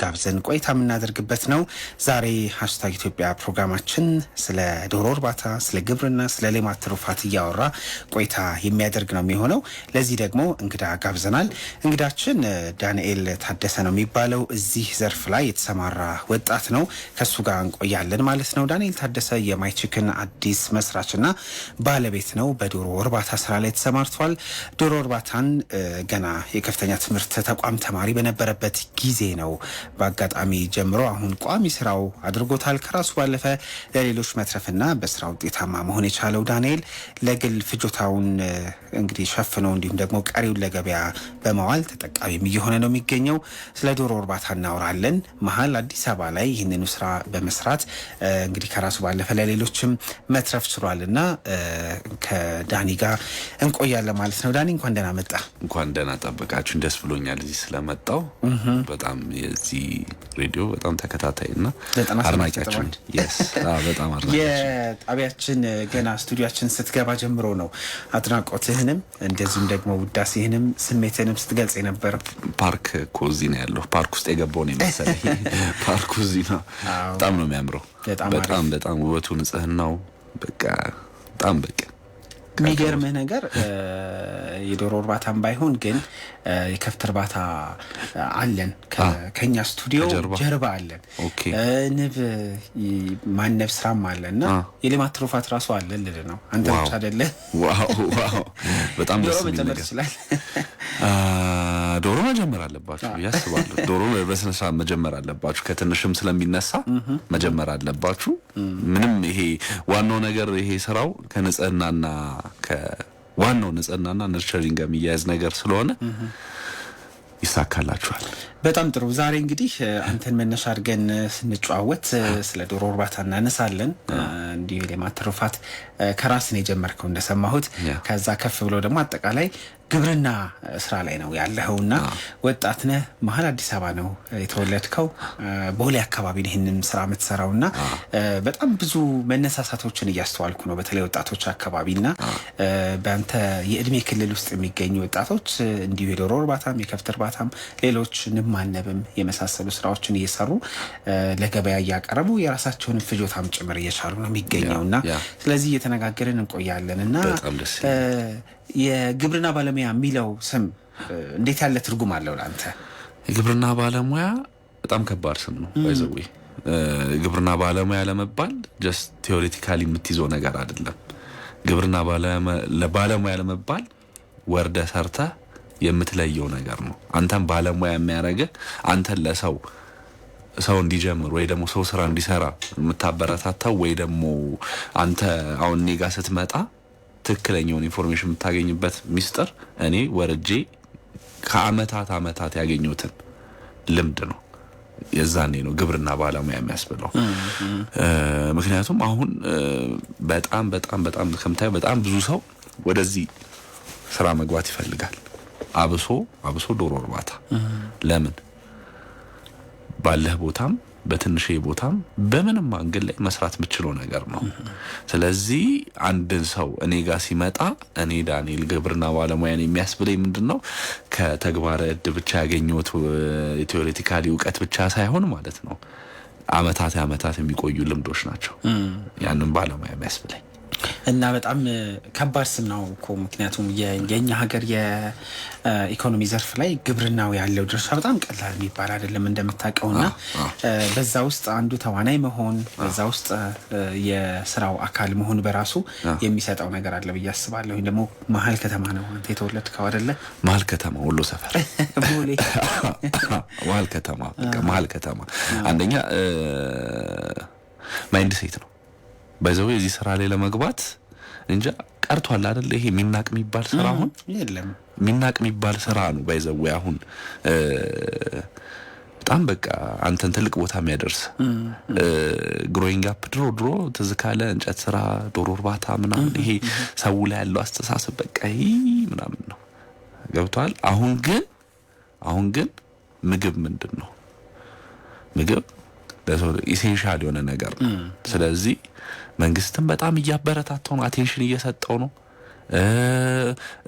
ጋብዘን ቆይታ የምናደርግበት ነው። ዛሬ ሃሽታግ ኢትዮጵያ ፕሮግራማችን ስለ ዶሮ እርባታ፣ ስለ ግብርና፣ ስለ ሌማት ትሩፋት እያወራ ቆይታ የሚያደርግ ነው የሚሆነው። ለዚህ ደግሞ እንግዳ ጋብዘናል። እንግዳችን ዳንኤል ታደሰ ነው የሚባለው። እዚህ ዘርፍ ላይ የተሰማራ ወጣት ነው። ከሱ ጋር እንቆያለን ማለት ነው። ዳንኤል ታደሰ የማይ ቺክን አዲስ መስራችና ባለቤት ነው። በዶሮ እርባታ ስራ ላይ ተሰማርቷል። ዶሮ እርባታን ገና የከፍተኛ ትምህርት ተቋም ተማሪ በነበረበት ጊዜ ነው በአጋጣሚ ጀምሮ አሁን ቋሚ ስራው አድርጎታል። ከራሱ ባለፈ ለሌሎች መትረፍና በስራ ውጤታማ መሆን የቻለው ዳንኤል ለግል ፍጆታውን እንግዲህ ሸፍነው እንዲሁም ደግሞ ቀሪውን ለገበያ በማዋል ተጠቃሚም እየሆነ ነው የሚገኘው። ስለ ዶሮ እርባታ እናወራለን። መሀል አዲስ አበባ ላይ ይህንኑ ስራ በመስራት እንግዲህ ከራሱ ባለፈ ለሌሎችም መትረፍ ችሏልና ከዳኒ ጋር እንቆያለን ማለት ነው። ዳኒ እንኳን ደህና መጣ። እንኳን ደህና ጠበቃችሁ። ደስ ብሎኛል እዚህ ስለመጣው። በጣም የዚህ ሬዲዮ በጣም ተከታታይና አድናቂያችን በጣም አድናቂያችን የጣቢያችን ገና ስቱዲዮአችን ስትገባ ጀምሮ ነው አድናቆትህንም እንደዚሁም ደግሞ ውዳሴህንም ስሜትህንም ስትገልጽ የነበረው። ፓርክ ኮዚ ነው ያለው። ፓርክ ውስጥ የገባው ነው መሰለኝ። ፓርክ ኮዚ ነው። በጣም ነው የሚያምረው። በጣም ውበቱ፣ ንጽህናው በጣም የሚገርምህ ነገር የዶሮ እርባታም ባይሆን ግን የከብት እርባታ አለን። ከኛ ስቱዲዮ ጀርባ አለን። ንብ ማነብ ስራም አለና የሌማት ትሩፋት ራሱ አለ ልል ነው። አንተ ብቻ አይደለ። ዋው በጣም ደስ የሚል ነገር። ዶሮ መጀመር አለባችሁ ያስባለሁ። ዶሮ በስነ ስርዓት መጀመር አለባችሁ። ከትንሽም ስለሚነሳ መጀመር አለባችሁ። ምንም ይሄ ዋናው ነገር ይሄ ስራው ከንጽህናና ከዋናው ንጽህናና ነርቸሪንግ ጋር የሚያያዝ ነገር ስለሆነ ይሳካላችኋል። በጣም ጥሩ። ዛሬ እንግዲህ አንተን መነሻ አድርገን ስንጨዋወት ስለ ዶሮ እርባታ እናነሳለን። እንዲሁ ሌማት ትሩፋት ከራስን የጀመርከው እንደሰማሁት፣ ከዛ ከፍ ብሎ ደግሞ አጠቃላይ ግብርና ስራ ላይ ነው ያለኸውና ወጣት ነህ። መሀል አዲስ አበባ ነው የተወለድከው። ቦሌ አካባቢ ነው ይህንን ስራ የምትሰራውና በጣም ብዙ መነሳሳቶችን እያስተዋልኩ ነው በተለይ ወጣቶች አካባቢና በአንተ የእድሜ ክልል ውስጥ የሚገኙ ወጣቶች እንዲሁ የዶሮ እርባታም የከብት እርባታም ሌሎች ንብ ማነብም የመሳሰሉ ስራዎችን እየሰሩ ለገበያ እያቀረቡ የራሳቸውን ፍጆታም ጭምር እየቻሉ ነው የሚገኘውና ስለዚህ እየተነጋገርን እንቆያለንና የግብርና ባለሙያ የሚለው ስም እንዴት ያለ ትርጉም አለው ለአንተ? የግብርና ባለሙያ በጣም ከባድ ስም ነው። ባይዘው ግብርና ባለሙያ ለመባል ጀስት ቲዮሪቲካሊ የምትይዘው ነገር አይደለም። ግብርና ባለሙያ ለመባል ወርደ ሰርተ የምትለየው ነገር ነው። አንተን ባለሙያ የሚያደርግህ አንተን ለሰው እንዲጀምር ወይ ደግሞ ሰው ስራ እንዲሰራ የምታበረታታው ወይ ደግሞ አንተ አሁን እኔ ጋር ስትመጣ ትክክለኛውን ኢንፎርሜሽን የምታገኝበት ሚስጥር እኔ ወርጄ ከአመታት ያገኙትን ልምድ ነው። የዛኔ ነው ግብርና ባለሙያ የሚያስብለው። ምክንያቱም አሁን በጣም ከምታየው በጣም ብዙ ሰው ወደዚህ ስራ መግባት ይፈልጋል። አብሶ ዶሮ እርባታ ለምን ባለህ ቦታም በትንሽ ቦታም በምንም አንግል ላይ መስራት የምችለው ነገር ነው። ስለዚህ አንድን ሰው እኔ ጋር ሲመጣ እኔ ዳንኤል ግብርና ባለሙያ ነኝ የሚያስብለኝ ምንድነው ከተግባረ እድ ብቻ ያገኘሁት ቲዮሪቲካሊ እውቀት ብቻ ሳይሆን ማለት ነው አመታት የሚቆዩ ልምዶች ናቸው ያንን ባለሙያ የሚያስብለኝ። እና በጣም ከባድ ስም ነው እኮ ምክንያቱም የኛ ሀገር የኢኮኖሚ ዘርፍ ላይ ግብርናው ያለው ድርሻ በጣም ቀላል የሚባል አይደለም እንደምታውቀውና በዛ ውስጥ አንዱ ተዋናይ መሆን በዛ ውስጥ የስራው አካል መሆን በራሱ የሚሰጠው ነገር አለ ብዬ አስባለሁ። ደግሞ መሀል ከተማ ነው አንተ የተወለድከው አይደለ? መሀል ከተማ ወሎ ሰፈር ቦሌ መሀል ከተማ አንደኛ ማይንድ ሴት ነው ባይዘው የዚህ ስራ ላይ ለመግባት እንጃ ቀርቷል አይደል? ይሄ ሚናቅ የሚባል ስራ አሁን የለም። ሚናቅ የሚባል ስራ ነው ባይዘው አሁን በጣም አንተን ትልቅ ቦታ የሚያደርስ ግሮዊንግ አፕ ድሮ ትዝ ካለ እንጨት ስራ፣ ዶሮ እርባታ ምናምን ይሄ ሰው ላይ ያለው አስተሳሰብ ምናምን ነው ገብቷል። አሁን ግን ምግብ ምንድነው? ምግብ ለሰው ኢሴንሻል የሆነ ነገር ነው። ስለዚህ መንግስትም በጣም እያበረታታው ነው፣ አቴንሽን እየሰጠው ነው።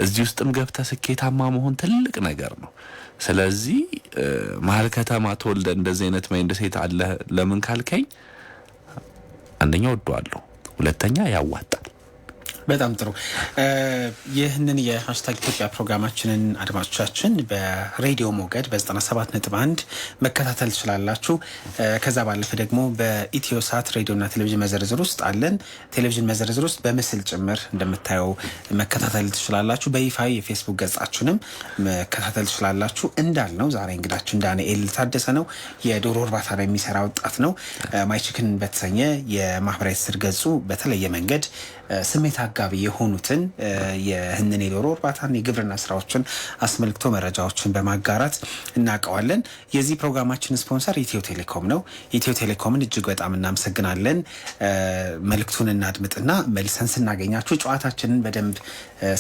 እዚህ ውስጥም ገብተህ ስኬታማ መሆን ትልቅ ነገር ነው። ስለዚህ መሀል ከተማ ተወልደ እንደዚህ አይነት ማይንድ ሴት አለ ለምን ካልከኝ አንደኛ ወደዋለሁ፣ ሁለተኛ ያዋጣል። በጣም ጥሩ። ይህንን የሃሽታግ ኢትዮጵያ ፕሮግራማችንን አድማጮቻችን በሬዲዮ ሞገድ በ97.1 መከታተል ትችላላችሁ። ከዛ ባለፈ ደግሞ በኢትዮ ሳት ሬዲዮና ቴሌቪዥን መዘርዝር ውስጥ አለን። ቴሌቪዥን መዘርዝር ውስጥ በምስል ጭምር እንደምታየው መከታተል ትችላላችሁ። በይፋዊ የፌስቡክ ገጻችንም መከታተል ትችላላችሁ። እንዳልነው ዛሬ እንግዳችን ዳንኤል ታደሰ ነው። የዶሮ እርባታ ላይ የሚሰራ ወጣት ነው። ማይችክን በተሰኘ የማህበራዊ ትስስር ገጹ በተለየ መንገድ ስሜት አጋቢ የሆኑትን የህንን የዶሮ እርባታን የግብርና ስራዎችን አስመልክቶ መረጃዎችን በማጋራት እናውቀዋለን። የዚህ ፕሮግራማችን ስፖንሰር ኢትዮ ቴሌኮም ነው። ኢትዮ ቴሌኮምን እጅግ በጣም እናመሰግናለን። መልእክቱን እናድምጥና መልሰን ስናገኛችሁ ጨዋታችንን በደንብ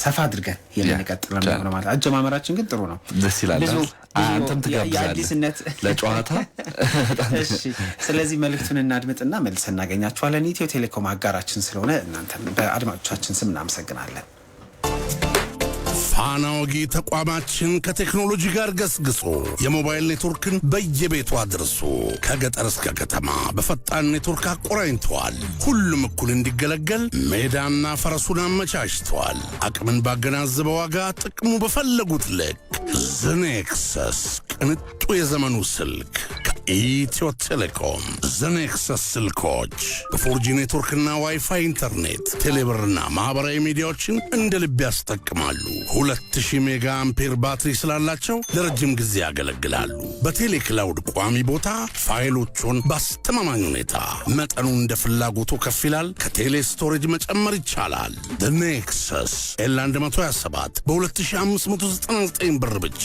ሰፋ አድርገን የምንቀጥል ነው ማለት። አጀማመራችን ግን ጥሩ ነው፣ ደስ ይላል። አንተም ትጋብዛለህ ለጨዋታ። እሺ፣ ስለዚህ መልእክቱን እናድምጥና መልሰን እናገኛችኋለን። ኢትዮ ቴሌኮም አጋራችን ስለሆነ እናንተን በአድማጮቻችን ስም እናመሰግናለን። ፋና ወጊ ተቋማችን ከቴክኖሎጂ ጋር ገስግሶ የሞባይል ኔትወርክን በየቤቱ አድርሶ ከገጠር እስከ ከተማ በፈጣን ኔትወርክ አቆራኝተዋል። ሁሉም እኩል እንዲገለገል ሜዳና ፈረሱን አመቻችተዋል። አቅምን ባገናዘበ ዋጋ ጥቅሙ በፈለጉት ልክ ዘኔክሰስ ቅንጡ የዘመኑ ስልክ ከኢትዮ ቴሌኮም። ዘኔክሰስ ስልኮች በፎርጂ ኔትወርክና ዋይፋይ ኢንተርኔት፣ ቴሌብርና ማህበራዊ ሚዲያዎችን እንደ ልብ ያስጠቅማሉ። 2000 ሜጋ አምፔር ባትሪ ስላላቸው ለረጅም ጊዜ ያገለግላሉ። በቴሌ ክላውድ ቋሚ ቦታ ፋይሎቹን በአስተማማኝ ሁኔታ መጠኑ እንደ ፍላጎቱ ከፍ ይላል። ከቴሌ ስቶሬጅ መጨመር ይቻላል። ኔክሰስ ኤል127 በ2599 ብር ብቻ።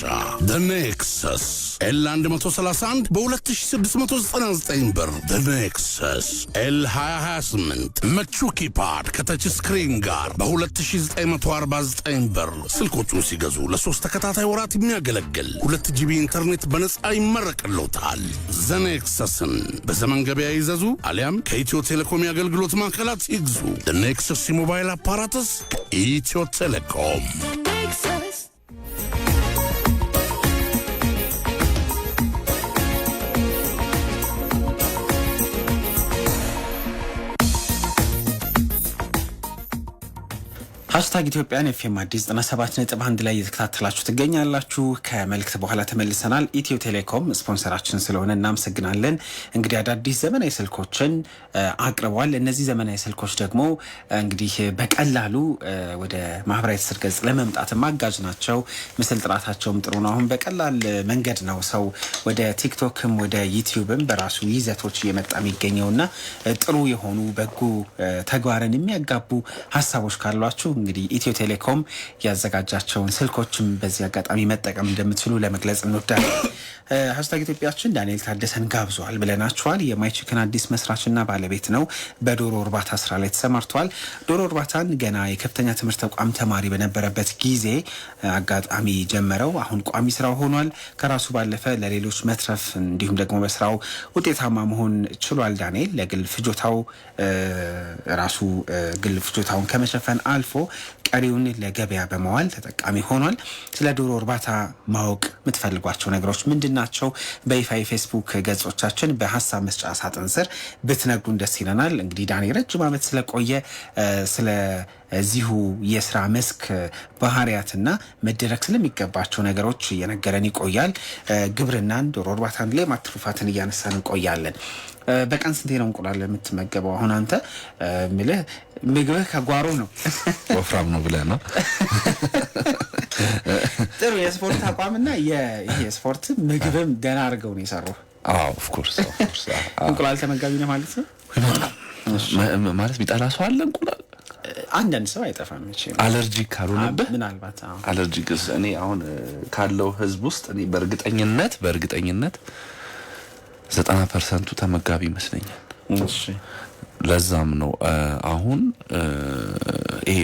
ኔክሰስ ኤል131 በ2699 ብር። ኔክሰስ ኤል2028 ምቹ ኪፓድ ከተች ስክሪን ጋር በ2949 ብር። ስልኮቹን ሲገዙ ለ3 ተከታታይ ወራት የሚያገለግል 2 ጂቢ ኢንተርኔት በነፃ ይመረቅልዎታል። ዘኔክሰስን በዘመን ገበያ ይዘዙ፣ አሊያም ከኢትዮ ቴሌኮም የአገልግሎት ማዕከላት ይግዙ። ኔክሰስ የሞባይል አፓራትስ ከኢትዮ ቴሌኮም። ሃሽታግ ኢትዮጵያን ኤፍኤም አዲስ 97.1 ላይ እየተከታተላችሁ ትገኛላችሁ። ከመልእክት በኋላ ተመልሰናል። ኢትዮ ቴሌኮም ስፖንሰራችን ስለሆነ እናመሰግናለን። እንግዲህ አዳዲስ ዘመናዊ ስልኮችን አቅርበዋል። እነዚህ ዘመናዊ ስልኮች ደግሞ እንግዲህ በቀላሉ ወደ ማህበራዊ ትስስር ገጽ ለመምጣት አጋዥ ናቸው። ምስል ጥራታቸውም ጥሩ ነው። አሁን በቀላል መንገድ ነው ሰው ወደ ቲክቶክም ወደ ዩቲዩብም በራሱ ይዘቶች እየመጣ የሚገኘውና ጥሩ የሆኑ በጎ ተግባርን የሚያጋቡ ሀሳቦች ካሏችሁ እንግዲህ ኢትዮ ቴሌኮም ያዘጋጃቸውን ስልኮችም በዚህ አጋጣሚ መጠቀም እንደምትችሉ ለመግለጽ እንወዳለን። ሃሽታግ ኢትዮጵያችን ዳንኤል ታደሰን ጋብዟል ብለናቸዋል። የማይችክን አዲስ መስራችና ባለቤት ነው። በዶሮ እርባታ ስራ ላይ ተሰማርቷል። ዶሮ እርባታን ገና የከፍተኛ ትምህርት ተቋም ተማሪ በነበረበት ጊዜ አጋጣሚ ጀመረው። አሁን ቋሚ ስራው ሆኗል። ከራሱ ባለፈ ለሌሎች መትረፍ እንዲሁም ደግሞ በስራው ውጤታማ መሆን ችሏል። ዳንኤል ለግል ፍጆታው ራሱ ግል ፍጆታውን ከመሸፈን አልፎ ቀሪውን ለገበያ በመዋል ተጠቃሚ ሆኗል። ስለ ዶሮ እርባታ ማወቅ የምትፈልጓቸው ነገሮች ምንድን ናቸው? በይፋ የፌስቡክ ገጾቻችን በሀሳብ መስጫ ሳጥን ስር ብትነግሩን ደስ ይለናል። እንግዲህ ዳኒ ረጅም ዓመት ስለቆየ ስለዚሁ የስራ መስክ ባህሪያትና መደረግ ስለሚገባቸው ነገሮች እየነገረን ይቆያል። ግብርናን፣ ዶሮ እርባታን፣ ሌማት ትሩፋትን እያነሳን እንቆያለን። በቀን ስንቴ ነው እንቁላል የምትመገበው? አሁን አንተ ምልህ ምግብህ ከጓሮ ነው። ወፍራም ነው ብለህ ነው? ጥሩ የስፖርት አቋምና ይሄ ስፖርት ምግብም ደህና አድርገው ነው የሰሩ። ኦፍ ኮርስ እንቁላል ተመጋቢ ነው ማለት ነው። ማለት ቢጠላ ሰው አለ እንቁላል? አንዳንድ ሰው አይጠፋም። አለርጂክ ካልሆነብህ ምናልባት አለርጂክ እኔ አሁን ካለው ህዝብ ውስጥ እኔ በእርግጠኝነት 90% ተመጋቢ ይመስለኛል። እሺ ለዛም ነው አሁን ይሄ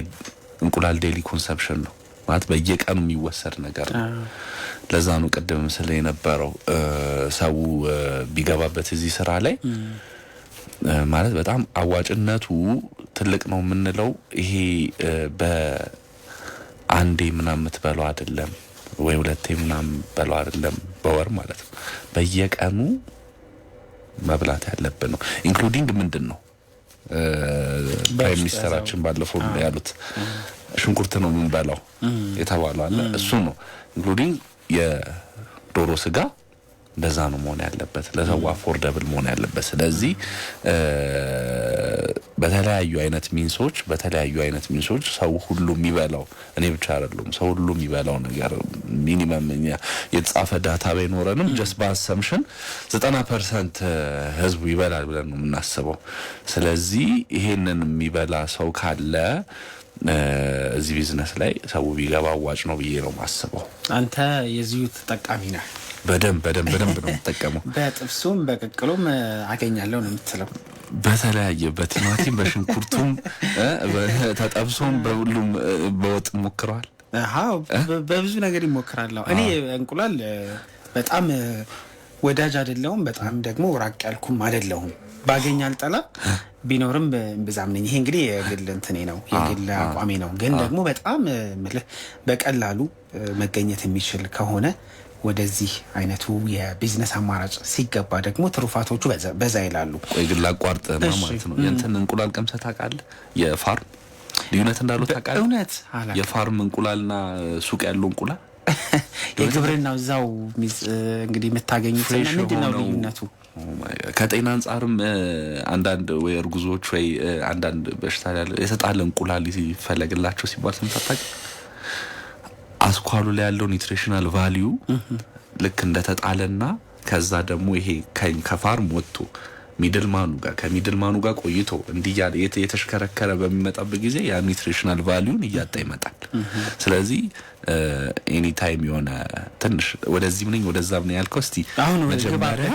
እንቁላል ዴሊ ኮንሰፕሽን ነው ማለት በየቀኑ የሚወሰድ ነገር ነው። ለዛ ነው ቀደም ምስል የነበረው ሰው ቢገባበት እዚህ ስራ ላይ ማለት በጣም አዋጭነቱ ትልቅ ነው የምንለው። ይሄ አንዴ ምናምን የምትበላው አይደለም ወይ ሁለቴ ምናምን በለው አይደለም በወር ማለት ነው በየቀኑ መብላት ያለብን ነው ኢንክሉዲንግ ምንድነው ፕራይም ሚኒስተራችን ባለፈው ያሉት ሽንኩርት ነው የምንበላው የተባለው አለ እሱ ነው ኢንክሉዲንግ የዶሮ ስጋ እንደዛ ነው መሆን ያለበት ለሰው አፎርደብል መሆን ያለበት ስለዚህ በተለያዩ አይነት ሚንሶች ሰው ሁሉ የሚበላው እኔ ብቻ አይደለም ሰው ሁሉ የሚበላው ነገር ሚኒመም የተጻፈ ዳታ ባይኖረንም just by assumption 90% ህዝቡ ይበላል ብለን ነው የምናስበው ስለዚህ ይሄንን የሚበላ ሰው ካለ እዚህ ቢዝነስ ላይ ሰው ቢገባ ዋጭ ነው ብዬ ነው ማስበው አንተ የዚሁ ተጠቃሚ ነህ በደንብ ነው ተጠቀመው በጥብሱም በቅቅሉም አገኛለሁ ነው የምትለው በተለያየ በቲማቲም በሽንኩርቱም ተጠብሶም በሁሉም በወጥ ሞክሯል አዎ በብዙ ነገር ይሞክራል እኔ እንቁላል በጣም ወዳጅ አይደለሁም በጣም ደግሞ ራቅ ያልኩም አይደለሁም ባገኛል ጠላ ቢኖርም በዛም ነኝ ይሄ እንግዲህ የግል እንትኔ ነው የግል አቋሜ ነው ግን ደግሞ በጣም በቀላሉ መገኘት የሚችል ከሆነ ወደዚህ አይነቱ የቢዝነስ አማራጭ ሲገባ ደግሞ ትሩፋቶቹ በዛ ይላሉ ወይ ግን ላቋርጥ ማለት ነው የእንትን እንቁላል ቀምሰህ ታውቃለህ የፋርም ልዩነት እንዳለው ታውቃለህ እውነት የፋርም እንቁላልና ሱቅ ያለው እንቁላል የግብርናው ዛው እንግዲህ የምታገኙት ምንድነው ልዩነቱ ከጤና አንፃርም አንዳንድ ወይ እርጉዞች ወይ አንዳንድ በሽታ ያለው የተጣለ እንቁላል ይፈለግላቸው ሲባል ሰምተህ አስኳሉ ላይ ያለው ኒውትሪሽናል ቫልዩ ልክ እንደተጣለና ከዛ ደግሞ ይሄ ከፋርም ወጥቶ ከሚድልማኑ ጋር ቆይቶ እንዲያ የተሽከረከረ በሚመጣበት ጊዜ ያ ኒውትሪሽናል ቫልዩን እያጣ ይመጣል ስለዚህ ኤኒ ታይም የሆነ ትንሽ ወደዚህ ምን ወደዛ ምን ያልከው እስቲ አሁን መጀመሪያ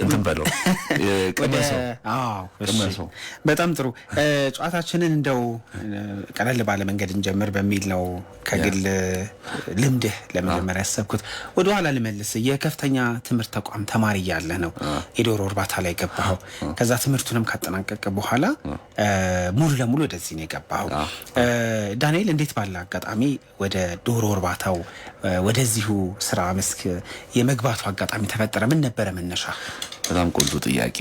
እንትን በለው ቀመሰው በጣም ጥሩ ጨዋታችንን እንደው ቀለል ባለ መንገድ እንጀምር በሚል ነው ከግል ልምድህ ለመጀመሪያ ያሰብኩት ወደ ኋላ ልመልስ የከፍተኛ ትምህርት ተቋም ተማሪ ያለ ነው የዶሮ እርባታ ላይ ገባው ከዛ ትምህርቱንም ካጠናቀቀ በኋላ ሙሉ ለሙሉ ወደዚህ ነው የገባው ዳንኤል እንዴት ባለ አጋጣሚ ወደ ዶሮ እርባታው ወደዚሁ ስራ መስክ የመግባቱ አጋጣሚ ተፈጠረ ምን ነበር መነሻ በጣም ቆንጆ ጥያቄ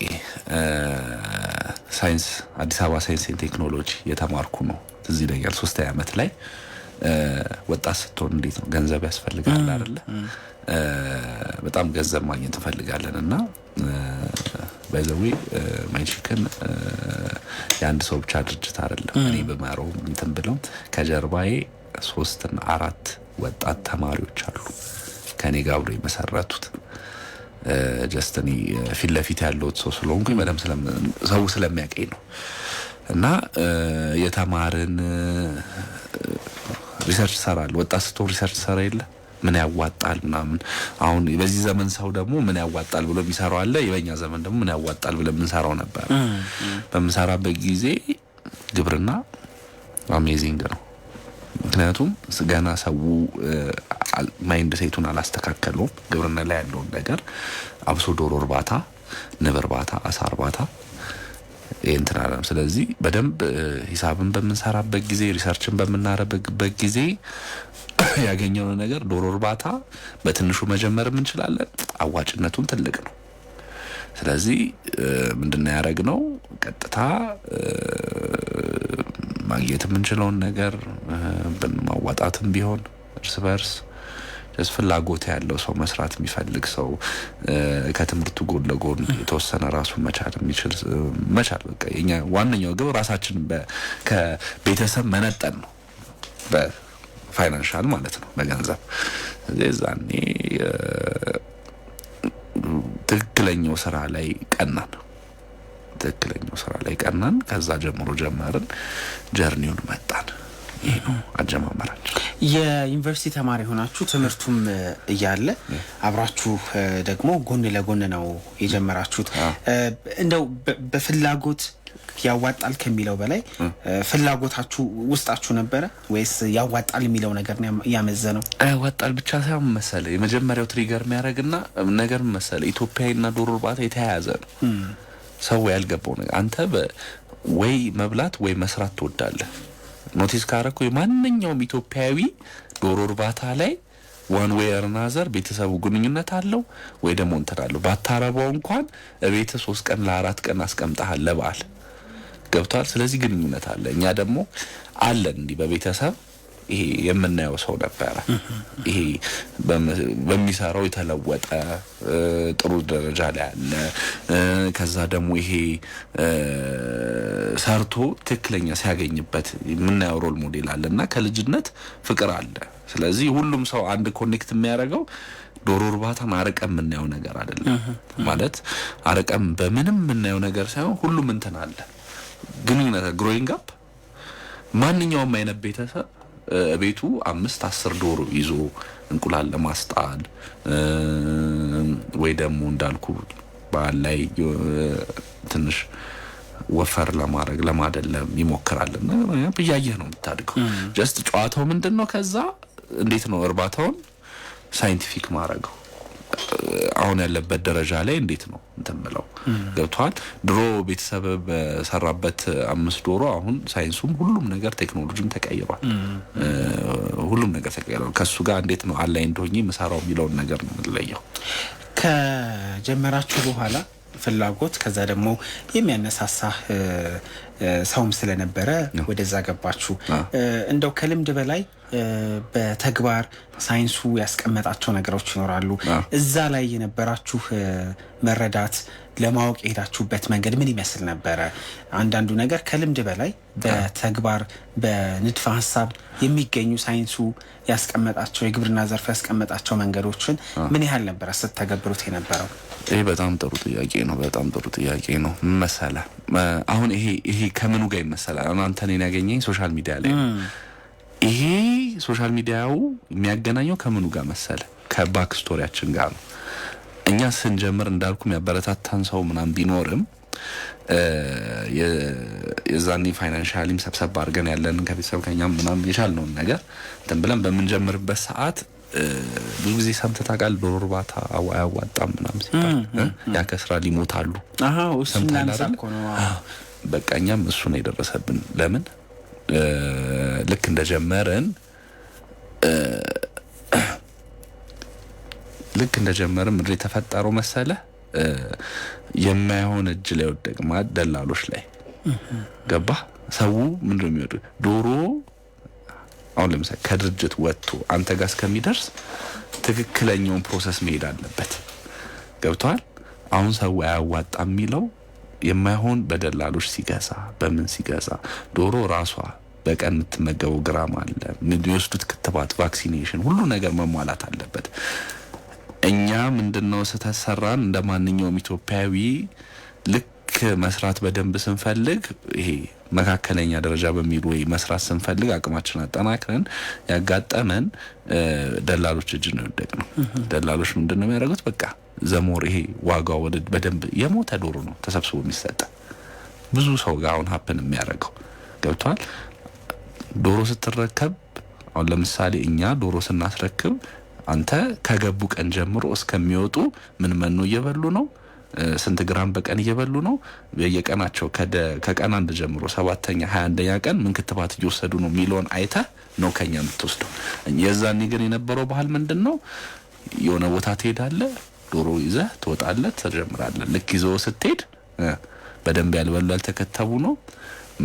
ሳይንስ አዲስ አበባ ሳይንስ ኤንድ ቴክኖሎጂ የተማርኩ ነው እዚህ ላይ 3 ዓመት ላይ ወጣት ስትሆን እንዴት ነው ገንዘብ ያስፈልጋል አይደለ በጣም ገንዘብ ማግኘት እንፈልጋለንና ባይዘዌ ማይቺከን የአንድ ሰው ብቻ ድርጅት አይደለም እኔ በማረው እንትን ብለው ከጀርባዬ 3 እና 4 ወጣት ተማሪዎች አሉ ከኔ ጋር አብረው የመሰረቱት ጀስተኒ ፊት ለፊት ያለው ሰው ስለሆንኩኝ በደም ሰው ስለሚያቀኝ ነው እና የተማርን ሪሰርች ሰራል ወጣት ስትሆን ሪሰርች ሰራ የለ ምን ያዋጣል ምናምን አሁን በዚህ ዘመን ሰው ደግሞ ምን ያዋጣል ብሎ የሚሰራው አለ የበኛ ዘመን ደግሞ ምን ያዋጣል ብሎ የምንሰራው ነበር በመሰራበት ጊዜ ግብርና አሜዚንግ ነው ምክንያቱም ገና ሰው ማይንድ ሴቱን አላስተካከለውም ግብርና ላይ ያለው ነገር አብሶ ዶሮ እርባታ ንብ እርባታ አሳ እርባታ እንተናለም ስለዚህ በደንብ ሂሳብን በመንሰራበት ጊዜ ሪሰርችን በመናረበት ጊዜ ያገኘው ነገር ዶሮ እርባታ በትንሹ መጀመር እንችላለን አዋጭነቱን ትልቅ ነው ስለዚህ ምንድነው ያረግነው ቀጥታ ማግኘት የምንችለው ነገር በማዋጣትም ቢሆን እርስ በርስ ፍላጎት ያለው ሰው መስራት የሚፈልግ ሰው ከትምህርቱ ጎን ለጎን የተወሰነ ራሱን መቻል የሚችል መቻል በቃ የኛ ዋንኛው ግብ ራሳችን ከቤተሰብ መነጠን ነው በፋይናንሻል ማለት ነው በገንዘብ ስለዚህ ትክክለኛው ስራ ላይ ቀናን ከዛ ጀምሮ ጀመርን ጀርኒውን መጣን ይሄ ነው አጀማመራችን የዩኒቨርሲቲ ተማሪ ሆናችሁ ትምህርቱም እያለ አብራችሁ ደግሞ ጎን ለጎን ነው የጀመራችሁት እንደው በፍላጎት ያዋጣል ከሚለው በላይ ፍላጎታችሁ ውስጣችሁ ነበረ ወይስ ያዋጣል የሚለው ነገር ነው ያመዘነው ያዋጣል ብቻ ሳይሆን መሰለ የመጀመሪያው ትሪገር የሚያረግና ነገር መሰለ ኢትዮጵያና ዶሮ እርባታ የተያያዘ ነው ሰው ያልገባው ነገር አንተ ወይ መብላት ወይ መስራት ትወዳለህ ኖቲስ ካረኩ ማንኛውም ኢትዮጵያዊ ዶሮ እርባታ ላይ ዋን ዌይ ኦር አናዘር ቤተሰቡ ግንኙነት አለው ወይ ደግሞ እንተራለው ባታረባው እንኳን እቤት 3 ቀን ለ4 ቀን አስቀምጣሃል ለበዓል ገብቷል ስለዚህ ግንኙነት አለ እኛ ደግሞ አለን እንዲ በቤተሰብ ይሄ የምናየው ሰው ነበር ይሄ በሚሰራው የተለወጠ ጥሩ ደረጃ ላይ አለ ከዛ ደግሞ ይሄ ሰርቶ ትክክለኛ ሲያገኝበት የምናየው ሮል ሞዴል አለና ከልጅነት ፍቅር አለ ስለዚህ ሁሉም ሰው አንድ ኮኔክት የሚያደርገው ዶሮ እርባታ ማረቀም የምናየው ነገር አይደለም ማለት አረቀም በምንም የምናየው ነገር ሳይሆን ሁሉም እንትን አለ ግንኙነት ግሮዊንግ አፕ ማንኛውም አይነት ቤተሰብ ቤቱ 5-10 ዶሮ ይዞ እንቁላል ለማስጣል ወይ ደግሞ እንዳልኩ ባላይ ትንሽ ወፈር ለማድረግ ለማደለም ይሞክራልና በያየህ ነው የምታድገው ጀስት ጨዋታው ምንድነው ከዛ እንዴት ነው እርባታውን ሳይንቲፊክ ማድረገው አሁን ያለበት ደረጃ ላይ እንዴት ነው እንተምለው ገብቷል ድሮ ቤተሰብ በሰራበት 5 ዶሮ አሁን ሳይንሱም ሁሉም ነገር ቴክኖሎጂም ተቀይሯል ሁሉም ነገር ተቀይሯል ከሱ ጋር እንዴት ነው አላይን ዶኝ መሳራው የሚለው ነገር ነው ለየው ከጀመራችሁ በኋላ ፍላጎት ከዛ ደግሞ የሚያነሳሳ ሰውም ስለነበረ ወደዛ ገባችሁ እንደው ከልምድ በላይ በተግባር ሳይንሱ ያስቀመጣቸው ነገሮች ይኖራሉ እዛ ላይ የነበራችሁ መረዳት ለማወቅ ሄዳችሁበት መንገድ ምን ይመስል ነበር አንዳንዱ ነገር ከልምድ በላይ በተግባር በንድፈ ሐሳብ የሚገኙ ሳይንሱ ያስቀመጣቸው የግብርና ዘርፍ ያስቀመጣቸው መንገዶችን ምን ያህል ነበር ስትተገብሩት የነበረው ይሄ በጣም ጥሩ ጥያቄ ነው መሰለ አሁን ይሄ ከምኑ ጋር ይመሰላል አንተ ነኝ ያገኘኝ ሶሻል ሚዲያ ላይ ይሄ ሶሻል ሚዲያው የሚያገናኘው ከምኑ ጋር መሰለ ከባክ ስቶሪያችን ጋር ነው እኛ ስንጀምር እንዳልኩም ያበረታታን ሰው ምናም ቢኖርም የዛኒ ፋይናንሻሊም ሰብሰብ አድርገን ያለን ከቤተሰብ ከኛም ምናም የቻልነው ነገር እንትን ብለን በመንጀምርበት ሰዓት ብዙ ጊዜ ሰምተህ ታውቃለህ ዶሮ እርባታ አያዋጣም ምናም ሲባል ያከስራ ሊሞታሉ በቃኛም እሱ ነው የደረሰብን ለምን ልክ እንደጀመረን ምድር የተፈጠረው መሰለ የማይሆን እጅ ላይ ወደቅማ ደላሎች ላይ ገባ ሰው ምንድነው የሚወድ ዶሮ አሁን ለምሳሌ ከድርጅት ወጥቶ አንተ ጋር እስከሚደርስ ትክክለኛውን ፕሮሰስ መሄድ አለበት ገብቷል አሁን ሰው አያዋጣም የሚለው የማይሆን በደላሎች ሲገዛ በምን ሲገዛ ዶሮ ራሷ በቀን የምትመገበው ግራም አለ የሚወስዱት ክትባት ቫክሲኔሽን ሁሉ ነገር መሟላት አለበት እኛ ምንድነው ተሰራን እንደማንኛውም ኢትዮጵያዊ ልክ መስራት በደንብ ስንፈልግ ይሄ መካከለኛ ደረጃ በሚል ወይ መስራት ስንፈልግ አቅማችን አጠናክረን ያጋጠመን ደላሎች እጅ ነው የወደቅነው ደላሎች ምንድነው የሚያደርጉት በቃ ዘሞር ይሄ ዋጋው በደንብ የሞተ ዶሮ ነው ተሰብስቦ የሚሰጥ ብዙ ሰው ጋር አሁን ሀፕን የሚያደርገው ገብቷል ዶሮ ስትረከብ አሁን ለምሳሌ እኛ ዶሮ ስናስረክብ አንተ ከገቡ ቀን ጀምሮ እስከሚወጡ ምን መኖ እየበሉ ነው ስንት ግራም በቀን እየበሉ ነው በየቀናቸው ከቀን አንድ ጀምሮ 7ኛ 21ኛ ቀን ምን ክትባት እየወሰዱ ነው ሚሊዮን አይታ ነው ከኛ የምትወስደው የዛኔ ግን የነበረው ባህል ምንድነው የሆነ ቦታ ትሄዳለህ ዶሮ ይዘህ ትወጣለህ ተጀምራለህ ልክ ይዘው ስትሄድ በደንብ ያልበሉ ያልተከተቡ ነው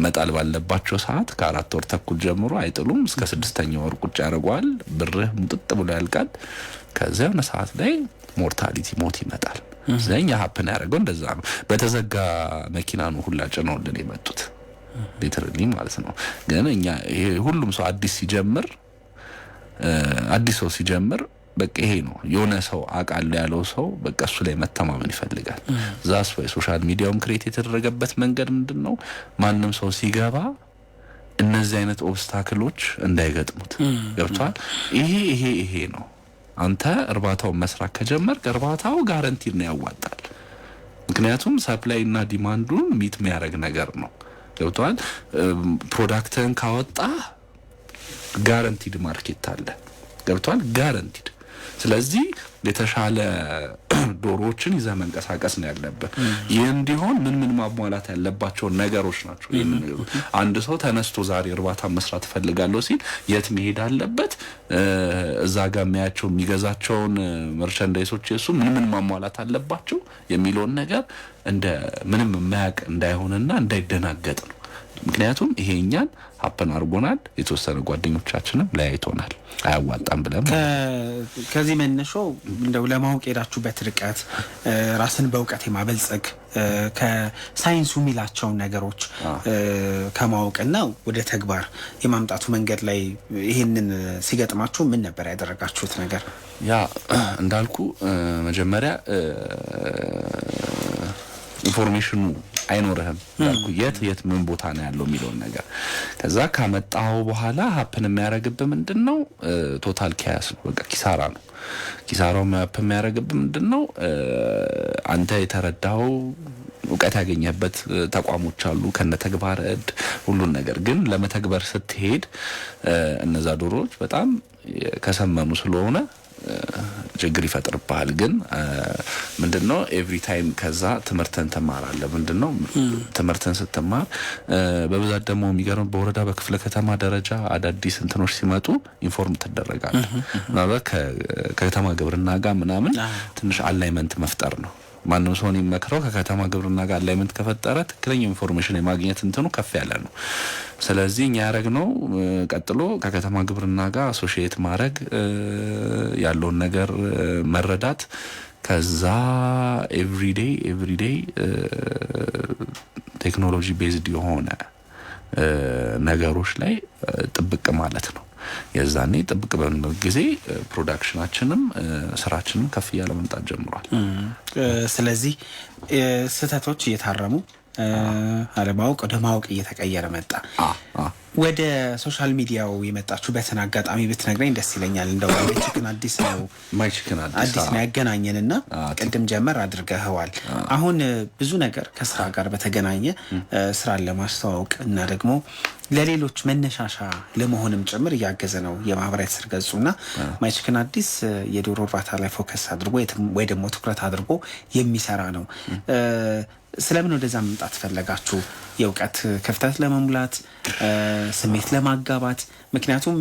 መጣል ባለባቸው ሰዓት ከ4 ወር ተኩል ጀምሮ አይጥሉም እስከ 6ኛ ወር ቁጭ ያደርጓል ብርህ ሙጥጥ ብሎ ያልቃል ከዚያ ነው ሰዓት ላይ ሞርታሊቲ ሞት ይመጣል ዘኛ ሀፕን ያደርገው እንደዛ ነው በተዘጋ መኪና ነው ሁላችን ነው እንደኔ መጡት ሊተራሊ ማለት ነው ግን እኛ ይሄ ሁሉም ሰው አዲስ ሲጀምር በቃ ይሄ ነው የሆነ ሰው አቃለ ያለው ሰው በቃ እሱ ላይ መተማመን ይፈልጋል ዛስ ወይ ሶሻል ሚዲያውም ክሬት የተደረገበት መንገድ ምንድነው ማንንም ሰው ሲገባ እነዚህ አይነት ኦብስታክሎች እንዳይገጥሙት ገብቷል ይሄ ነው አንተ እርባታው መስራት ከጀመርክ እርባታው ጋራንቲድ ነው ያዋጣል ምክንያቱም ሰፕላይ እና ዲማንዱን ሚት የሚያደርግ ነገር ነው ገብቷል ፕሮዳክትን ካወጣ ጋራንቲድ ማርኬት አለ ገብቷል ጋራንቲድ ስለዚህ የተሻለ ዶሮዎችን ይዘህ መንቀሳቀስ ነው ያለበት። ይህ እንዲሆን ምን ማሟላት ያለባቸው ነገሮች ናቸው? አንድ ሰው ተነስቶ ዛሬ እርባታ መስራት ፈልጋለሁ ሲል የት መሄድ አለበት? እዛ ጋር የሚያቸው የሚገዛቸውን መርቸንዳይሶች እሱ ምን ማሟላት አለባቸው የሚለውን ነገር እንደ ምንም የማያውቅ እንዳይሆንና እንዳይደናገጥ ነው። ምክንያቱም ይሄኛን ሀፕን አርጎናል። የተወሰነ ጓደኞቻችንም ለያይቶናል አያዋጣም ብለን ከዚህ መነሻው እንደው ለማወቅ ሄዳችሁበት ርቀት ራስን በእውቀት የማበልጸግ ከሳይንሱ የሚላቸው ነገሮች ከማወቅና ወደ ተግባር የማምጣቱ መንገድ ላይ ይሄንን ሲገጥማችሁ ምን ነበር ያደረጋችሁት ነገር? ያ እንዳልኩ መጀመሪያ ኢንፎርሜሽኑ አይኖርህም ያልኩ የት ምን ቦታ ነው ያለው የሚለውን ነገር ከዛ ካመጣው በኋላ ሀፕን የሚያረጋግብ ምንድነው ቶታል ኪያስ ነው። በቃ ኪሳራ ነው። ኪሳራው ሀፕን የሚያረጋግብ ምንድነው አንተ የተረዳው እውቀት ያገኘበት ተቋሞች አሉ ከነ ተግባር ሁሉን ነገር ግን ለመተግበር ስትሄድ እነዛ ዶሮዎች በጣም ከሰመኑ ስለሆነ ችግር ይፈጥርብሃል። ግን ምንድነው ኤቭሪ ታይም ከዛ ትምህርትን ተማራለህ። ምንድነው ትምህርትን ስትማር በብዛት ደግሞ የሚገርም በወረዳ በክፍለ ከተማ ደረጃ አዳዲስ እንትኖች ሲመጡ ኢንፎርም ተደረጋለህ። ማለት ከከተማ ግብርና ጋር ምናምን ትንሽ አላይመንት መፍጠር ነው። ማንም ሰው የሚመክረው ከከተማ ግብርና ጋር አላይመንት ከፈጠረ ትክክለኛ ኢንፎርሜሽን የማግኘት እንትኑ ከፍ ያለ ነው። ስለዚህ እኛ ያረግነው ቀጥሎ ከከተማ ግብርና ጋር አሶሺየት ማድረግ ያለውን ነገር መረዳት ከዛ ኤቭሪዴይ ቴክኖሎጂ ቤዝድ የሆነ ነገሮች ላይ ጥብቅ ማለት ነው። የዛኔ ጥብቅ በመሆን ጊዜ ፕሮዳክሽናችንም ስራችንም ከፍ ያለ መምጣት ጀምሯል። ስለዚህ ስህተቶች እየታረሙ አለማወቅ ወደ ማወቅ እየተቀየረ መጣ። ወደ ሶሻል ሚዲያው የመጣችሁበትን አጋጣሚ ብትነግረኝ ደስ ይለኛል። እንደው ማይችክን አዲስ ነው ያገናኘንና ቅድም ጀመር አድርገኸዋል። አሁን ብዙ ነገር ከስራ ጋር በተገናኘ ስራን ለማስተዋወቅ እና ደግሞ ለሌሎች መነሻሻ ለመሆንም ጭምር እያገዘ ነው የማህበራዊ ትስስር ገጹና ማይችክን አዲስ የዶሮ እርባታ ላይ ፎከስ አድርጎ ወይ ደግሞ ትኩረት አድርጎ የሚሰራ ነው። ስለምን ወደዛ መምጣት ፈለጋችሁ? የእውቀት ክፍተት ለመሙላት፣ ስሜት ለማጋባት? ምክንያቱም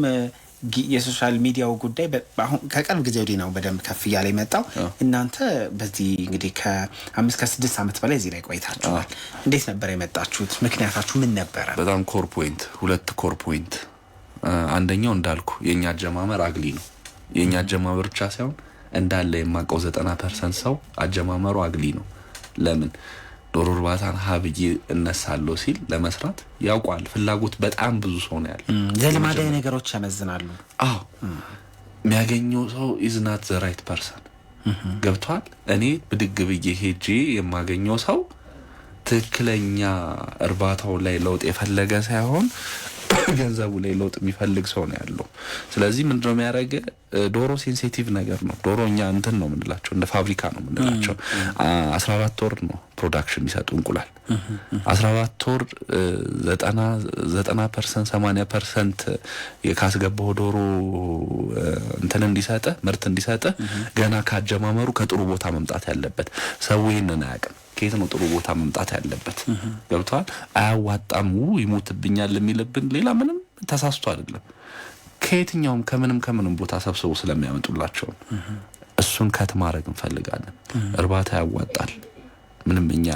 የሶሻል ሚዲያው ጉዳይ አሁን ከቅርብ ጊዜ ወዲህ ነው በደንብ ከፍ እያለ የመጣው። እናንተ በዚህ እንግዲህ ከ5 ከ6 ዓመት በላይ እዚህ ላይ ቆይታችኋል። እንዴት ነበር የመጣችሁት? ምክንያታችሁ ምን ነበረ? በጣም ሁለት ኮር ፖይንት። አንደኛው እንዳልኩ የኛ አጀማመር አግሊ ነው። የኛ አጀማመር ብቻ ሳይሆን እንዳለ የማቀው 90% ሰው አጀማመሩ አግሊ ነው። ለምን ዶሮ እርባታን ሀብዬ እነሳለሁ ሲል ለመስራት ያውቃል። ፍላጎት በጣም ብዙ ሰው ነው ያለው። ዘልማዳዊ ነገሮች ያመዝናሉ። የሚያገኘው ሰው is not the right person። ገብቷል። እኔ ብድግ ብዬ ሄጄ የማገኘው ሰው ትክክለኛ እርባታው ላይ ለውጥ የፈለገ ሳይሆን ገንዘቡ ላይ ለውጥ የሚፈልግ ሰው ነው ያለው። ስለዚህ ምንድነው የሚያደርግ? ዶሮ ሴንሲቲቭ ነገር ነው። ዶሮኛ እንትን ነው ምንላቸው፣ እንደ ፋብሪካ ነው ምንላቸው። 14 ወር ነው ፕሮዳክሽን የሚሰጡ እንቁላል። 14 ወር 90% 80% የካስገባው ዶሮ እንትን እንዲሰጥ ምርት እንዲሰጥ ገና ካጀማመሩ ከጥሩ ቦታ መምጣት ያለበት ሰው ይሄንን አያውቅም። ከየት ነው ጥሩ ቦታ መምጣት ያለበት? ገብቷል። አያዋጣም ይሞትብኛል የሚልብን ሌላ ምንም ተሳስቶ አይደለም። ከየትኛውም ከምንም ቦታ ሰብስቦ ስለሚያመጡላቸው እሱን ከት ማድረግ እንፈልጋለን። እርባታ ያዋጣል። ምንም እኛ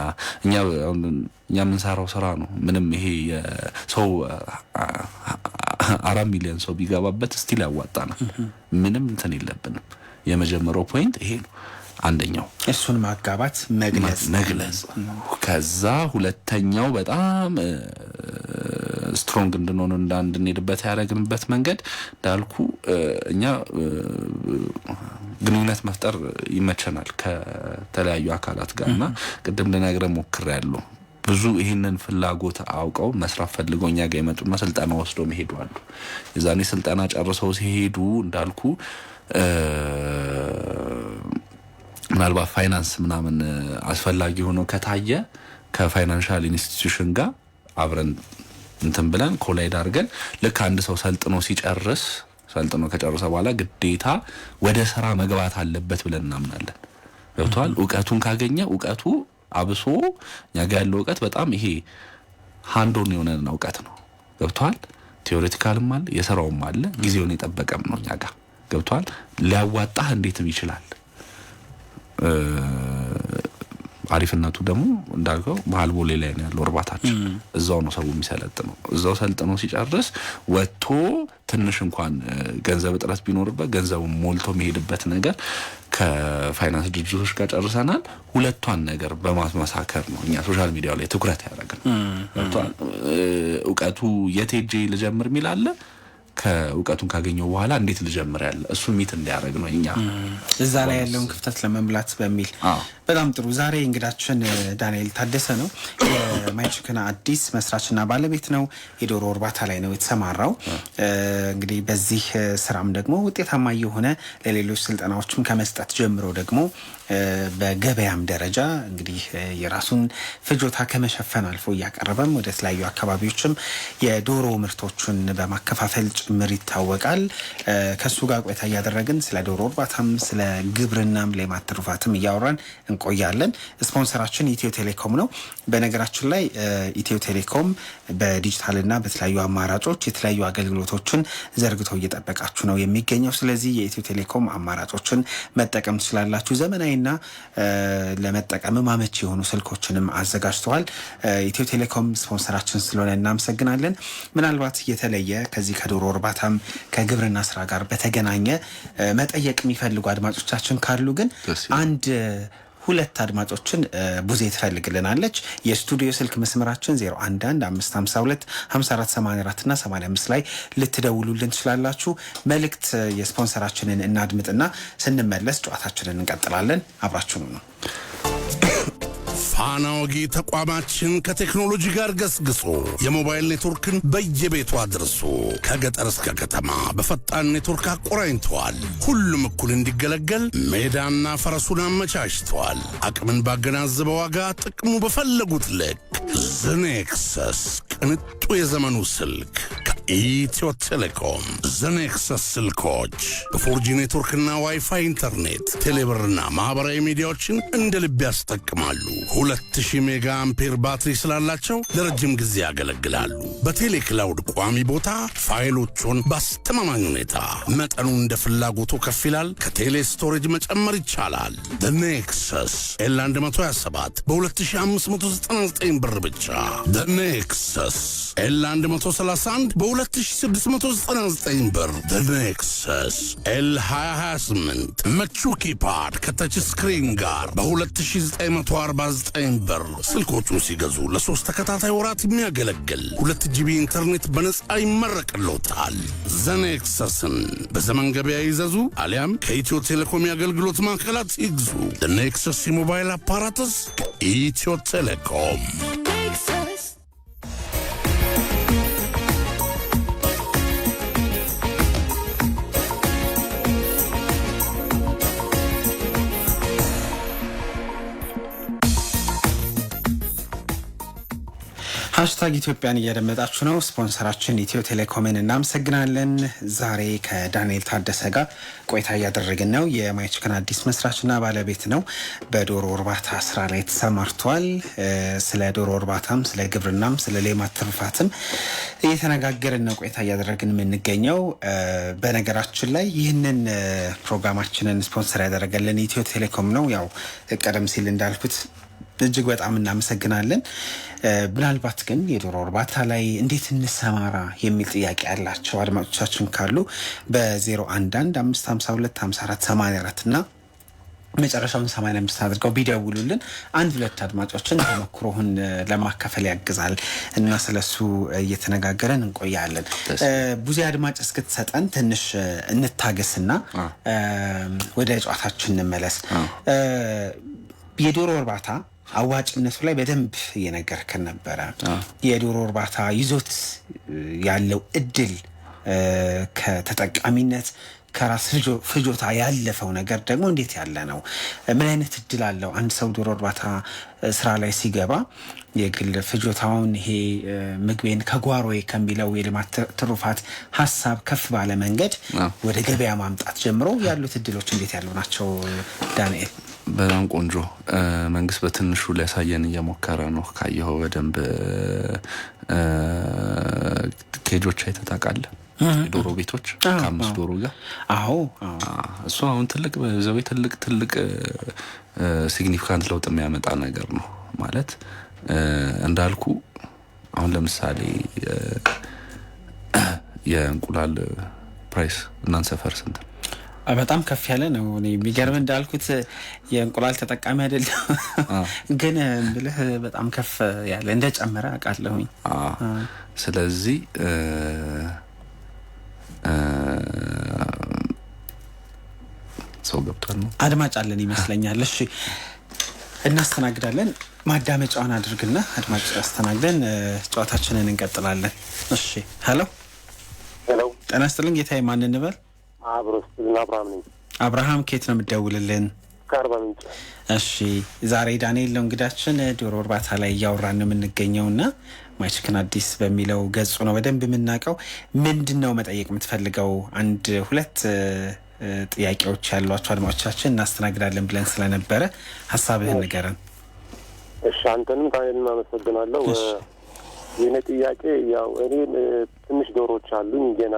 የምንሰራው ስራ ነው። ምንም ይሄ ሰው 4 ሚሊዮን ሰው ቢገባበት ስቲል ያዋጣናል። ምንም እንትን የለብንም። የመጀመሪያው ፖይንት ይሄ ነው። አንደኛው እሱን ማጋባት መግለጽ። ከዛ ሁለተኛው በጣም ስትሮንግ እንድንሆን እንድንሄድበት ያደረግንበት መንገድ እንዳልኩ እኛ ግንኙነት መፍጠር ይመቸናል ከተለያዩ አካላት ጋርና ቅድም ልነግርህ ሞክሬያለሁ። ብዙ ይሄንን ፍላጎት አውቀው መስራት ፈልገው እኛ ጋር ይመጡና ስልጠና ወስደው መሄዱ አሉ። የዛኔ ስልጠና ጨርሰው ሲሄዱ እንዳልኩ ምናልባት ፋይናንስ ምናምን አስፈላጊ ሆኖ ከታየ ከፋይናንሻል ኢንስቲትዩሽን ጋር አብረን እንትን ብለን ኮላይድ አድርገን ልክ አንድ ሰው ሰልጥኖ ሲጨርስ ሰልጥኖ ከጨረሰ በኋላ ግዴታ ወደ ስራ መግባት አለበት ብለን እናምናለን። ገብቷል? እውቀቱን ካገኘ እውቀቱ አብሶ እኛ ጋር ያለው እውቀት በጣም ይሄ ሃንዶን የሆነ እውቀት ነው። ገብቷል? ቲዮሬቲካልም አለ የሰራውም አለ ጊዜውን የጠበቀም ነው እኛ ጋር። ገብቷል? ሊያዋጣህ እንዴትም ይችላል። አሪፍነቱ ደግሞ እንዳልከው መሀል ቦሌ ላይ ነው ያለው እርባታችን። እዛው ነው ሰው የሚሰለጥነው። እዛው ሰልጥኖ ሲጨርስ ወጥቶ ትንሽ እንኳን ገንዘብ እጥረት ቢኖርበት ገንዘቡን ሞልቶ የሚሄድበት ነገር ከፋይናንስ ድርጅቶች ጋር ጨርሰናል። ሁለቷን ነገር በማስመሳከር ነው እኛ ሶሻል ሚዲያው ላይ ትኩረት ያደረግነው። እውቀቱ የት ሄጄ ልጀምር የሚል አለ። ከእውቀቱን ካገኘው በኋላ እንዴት ልጀምር ያለ እሱ ሚት እንዲያደርግ ነው እኛ እዛ ላይ ያለውን ክፍተት ለመምላት በሚል። በጣም ጥሩ። ዛሬ እንግዳችን ዳንኤል ታደሰ ነው። የማይችክና አዲስ መስራችና ባለቤት ነው። የዶሮ እርባታ ላይ ነው የተሰማራው። እንግዲህ በዚህ ስራም ደግሞ ውጤታማ የሆነ ለሌሎች ስልጠናዎችም ከመስጠት ጀምሮ ደግሞ በገበያም ደረጃ እንግዲህ የራሱን ፍጆታ ከመሸፈን አልፎ እያቀረበም ወደ ተለያዩ አካባቢዎችም የዶሮ ምርቶችን በማከፋፈል ጭምር ይታወቃል። ከሱ ጋር ቆይታ እያደረግን ስለ ዶሮ እርባታም ስለ ግብርናም ሌማት ትሩፋትም እያወራን እንቆያለን። ስፖንሰራችን ኢትዮ ቴሌኮም ነው። በነገራችን ላይ ኢትዮ ቴሌኮም በዲጂታልና በተለያዩ አማራጮች የተለያዩ አገልግሎቶችን ዘርግቶ እየጠበቃችሁ ነው የሚገኘው። ስለዚህ የኢትዮ ቴሌኮም አማራጮችን መጠቀም ትችላላችሁ። ዘመናዊና ለመጠቀም አመቺ የሆኑ ስልኮችንም አዘጋጅተዋል። ኢትዮ ቴሌኮም ስፖንሰራችን ስለሆነ እናመሰግናለን። ምናልባት የተለየ ከዚህ ከዶሮ እርባታም ከግብርና ስራ ጋር በተገናኘ መጠየቅ የሚፈልጉ አድማጮቻችን ካሉ ግን ሁለት አድማጮችን ቡዜ ትፈልግልናለች። የስቱዲዮ ስልክ መስመራችን 0115525484 እና 85 ላይ ልትደውሉልን ትችላላችሁ። መልእክት የስፖንሰራችንን እናድምጥና ስንመለስ ጨዋታችንን እንቀጥላለን። አብራችሁኑ ነው። ፋና ወጊ ተቋማችን ከቴክኖሎጂ ጋር ገስግሶ የሞባይል ኔትወርክን በየቤቱ አድርሶ ከገጠር እስከ ከተማ በፈጣን ኔትወርክ አቆራኝተዋል። ሁሉም እኩል እንዲገለገል ሜዳና ፈረሱን አመቻችተዋል። አቅምን ባገናዘበ ዋጋ ጥቅሙ በፈለጉት ልክ ዘኔክሰስ ቅንጡ የዘመኑ ስልክ ከኢትዮ ቴሌኮም። ዘኔክሰስ ስልኮች በፎርጂ ኔትወርክና ዋይፋይ ኢንተርኔት፣ ቴሌብርና ማህበራዊ ሚዲያዎችን እንደ ልብ ያስጠቅማሉ። 2000 ሜጋ አምፔር ባትሪ ስላላቸው ለረጅም ጊዜ ያገለግላሉ። በቴሌ ክላውድ ቋሚ ቦታ ፋይሎቹን በአስተማማኝ ሁኔታ መጠኑ እንደ ፍላጎቱ ከፍ ይላል። ከቴሌ ስቶሬጅ መጨመር ይቻላል። ኔክሰስ ኤል127 በ2599 ብር ብቻ። ኔክሰስ ኤል131 በ2699 ብር። ኔክሰስ ኤል2028 ምቹ ኪፓድ ከተች ስክሪን ጋር በ2949 ብር። ስልኮቹን ሲገዙ ለ3 ተከታታይ ወራት የሚያገለግል 2 ጂቢ ኢንተርኔት በነፃ ይመረቅሎታል። ዘኔክሰስን በዘመን ገበያ ይዘዙ አሊያም ከኢትዮ ቴሌኮም የአገልግሎት ማዕከላት ይግዙ። ኔክሰስ የሞባይል አፓራትስ ከኢትዮ ቴሌኮም። ሃሽታግ ኢትዮጵያን እያደመጣችሁ ነው። ስፖንሰራችን ኢትዮ ቴሌኮምን እናመሰግናለን። ዛሬ ከዳንኤል ታደሰ ጋር ቆይታ እያደረግን ነው። የማይችክና አዲስ መስራችና ባለቤት ነው። በዶሮ እርባታ ስራ ላይ ተሰማርቷል። ስለ ዶሮ እርባታም ስለ ግብርናም ስለ ሌማት ትሩፋትም እየተነጋገርን ነው ቆይታ እያደረግን የምንገኘው። በነገራችን ላይ ይህንን ፕሮግራማችንን ስፖንሰር ያደረገልን ኢትዮ ቴሌኮም ነው። ያው ቀደም ሲል እንዳልኩት እጅግ በጣም እናመሰግናለን። ምናልባት ግን የዶሮ እርባታ ላይ እንዴት እንሰማራ የሚል ጥያቄ ያላቸው አድማጮቻችን ካሉ በ01155225484 እና መጨረሻውን 85 አድርገው ቢደውሉልን 1-2 አድማጮችን ተሞክሮህን ለማካፈል ያግዛል እና ስለሱ እየተነጋገረን እንቆያለን። ብዙ አድማጭ እስክትሰጠን ትንሽ እንታገስና ወደ ጨዋታችን እንመለስ። የዶሮ እርባታ አዋጭነቱ ላይ በደንብ እየነገርከን ነበረ። የዶሮ እርባታ ይዞት ያለው እድል ከተጠቃሚነት ከራስ ፍጆታ ያለፈው ነገር ደግሞ እንዴት ያለ ነው? ምን አይነት እድል አለው? አንድ ሰው ዶሮ እርባታ ስራ ላይ ሲገባ የግል ፍጆታውን ይሄ ምግቤን ከጓሮዬ ከሚለው የልማት ትሩፋት ሀሳብ ከፍ ባለ መንገድ ወደ ገበያ ማምጣት ጀምሮ ያሉት እድሎች እንዴት ያሉ ናቸው? ዳንኤል በጣም ቆንጆ። መንግስት በትንሹ ሊያሳየን እየሞከረ ነው። ካየኸው በደንብ ኬጆች አይተታቃለ የዶሮ ቤቶች ከ5 ዶሮ ጋር እሱ አሁን ትልቅ ዘዌ ትልቅ ሲግኒፊካንት ለውጥ የሚያመጣ ነገር ነው ማለት እንዳልኩ አሁን ለምሳሌ የእንቁላል ፕራይስ እናንተ ሰፈር ስንት? በጣም ከፍ ያለ ነው። እኔ የሚገርም እንዳልኩት የእንቁላል ተጠቃሚ አይደለም ግን ብለህ በጣም ከፍ ያለ እንደጨመረ አውቃለሁኝ። ስለዚህ ሰው ገብቷል ነው አድማጭ አለን ይመስለኛል። እሺ እናስተናግዳለን። ማዳመጫውን አድርግና አድማጭ አስተናግደን ጨዋታችንን እንቀጥላለን። እሺ ሄሎ ጤና ይስጥልኝ ጌታዬ፣ ማን እንበል? አብርሃም ነኝ። አብርሃም ከየት ነው የምትደውልልን? ከአርባ ምንጭ። እሺ ዛሬ ዳንኤል ነው እንግዳችን። ዶሮ እርባታ ላይ እያወራን ነው የምንገኘውና ማይ ቺክን አዲስ በሚለው ገጹ ነው በደንብ የምናውቀው። ምንድነው መጠየቅ የምትፈልገው? አንድ ሁለት ጥያቄዎች ያሏቸው አድማጮቻችን እናስተናግዳለን ብለን ስለነበረ ሀሳብህን ንገረን። እሺ አንተንም ታየን አመሰግናለሁ። የኔ ጥያቄ ያው እኔ ትንሽ ዶሮዎች አሉኝ ገና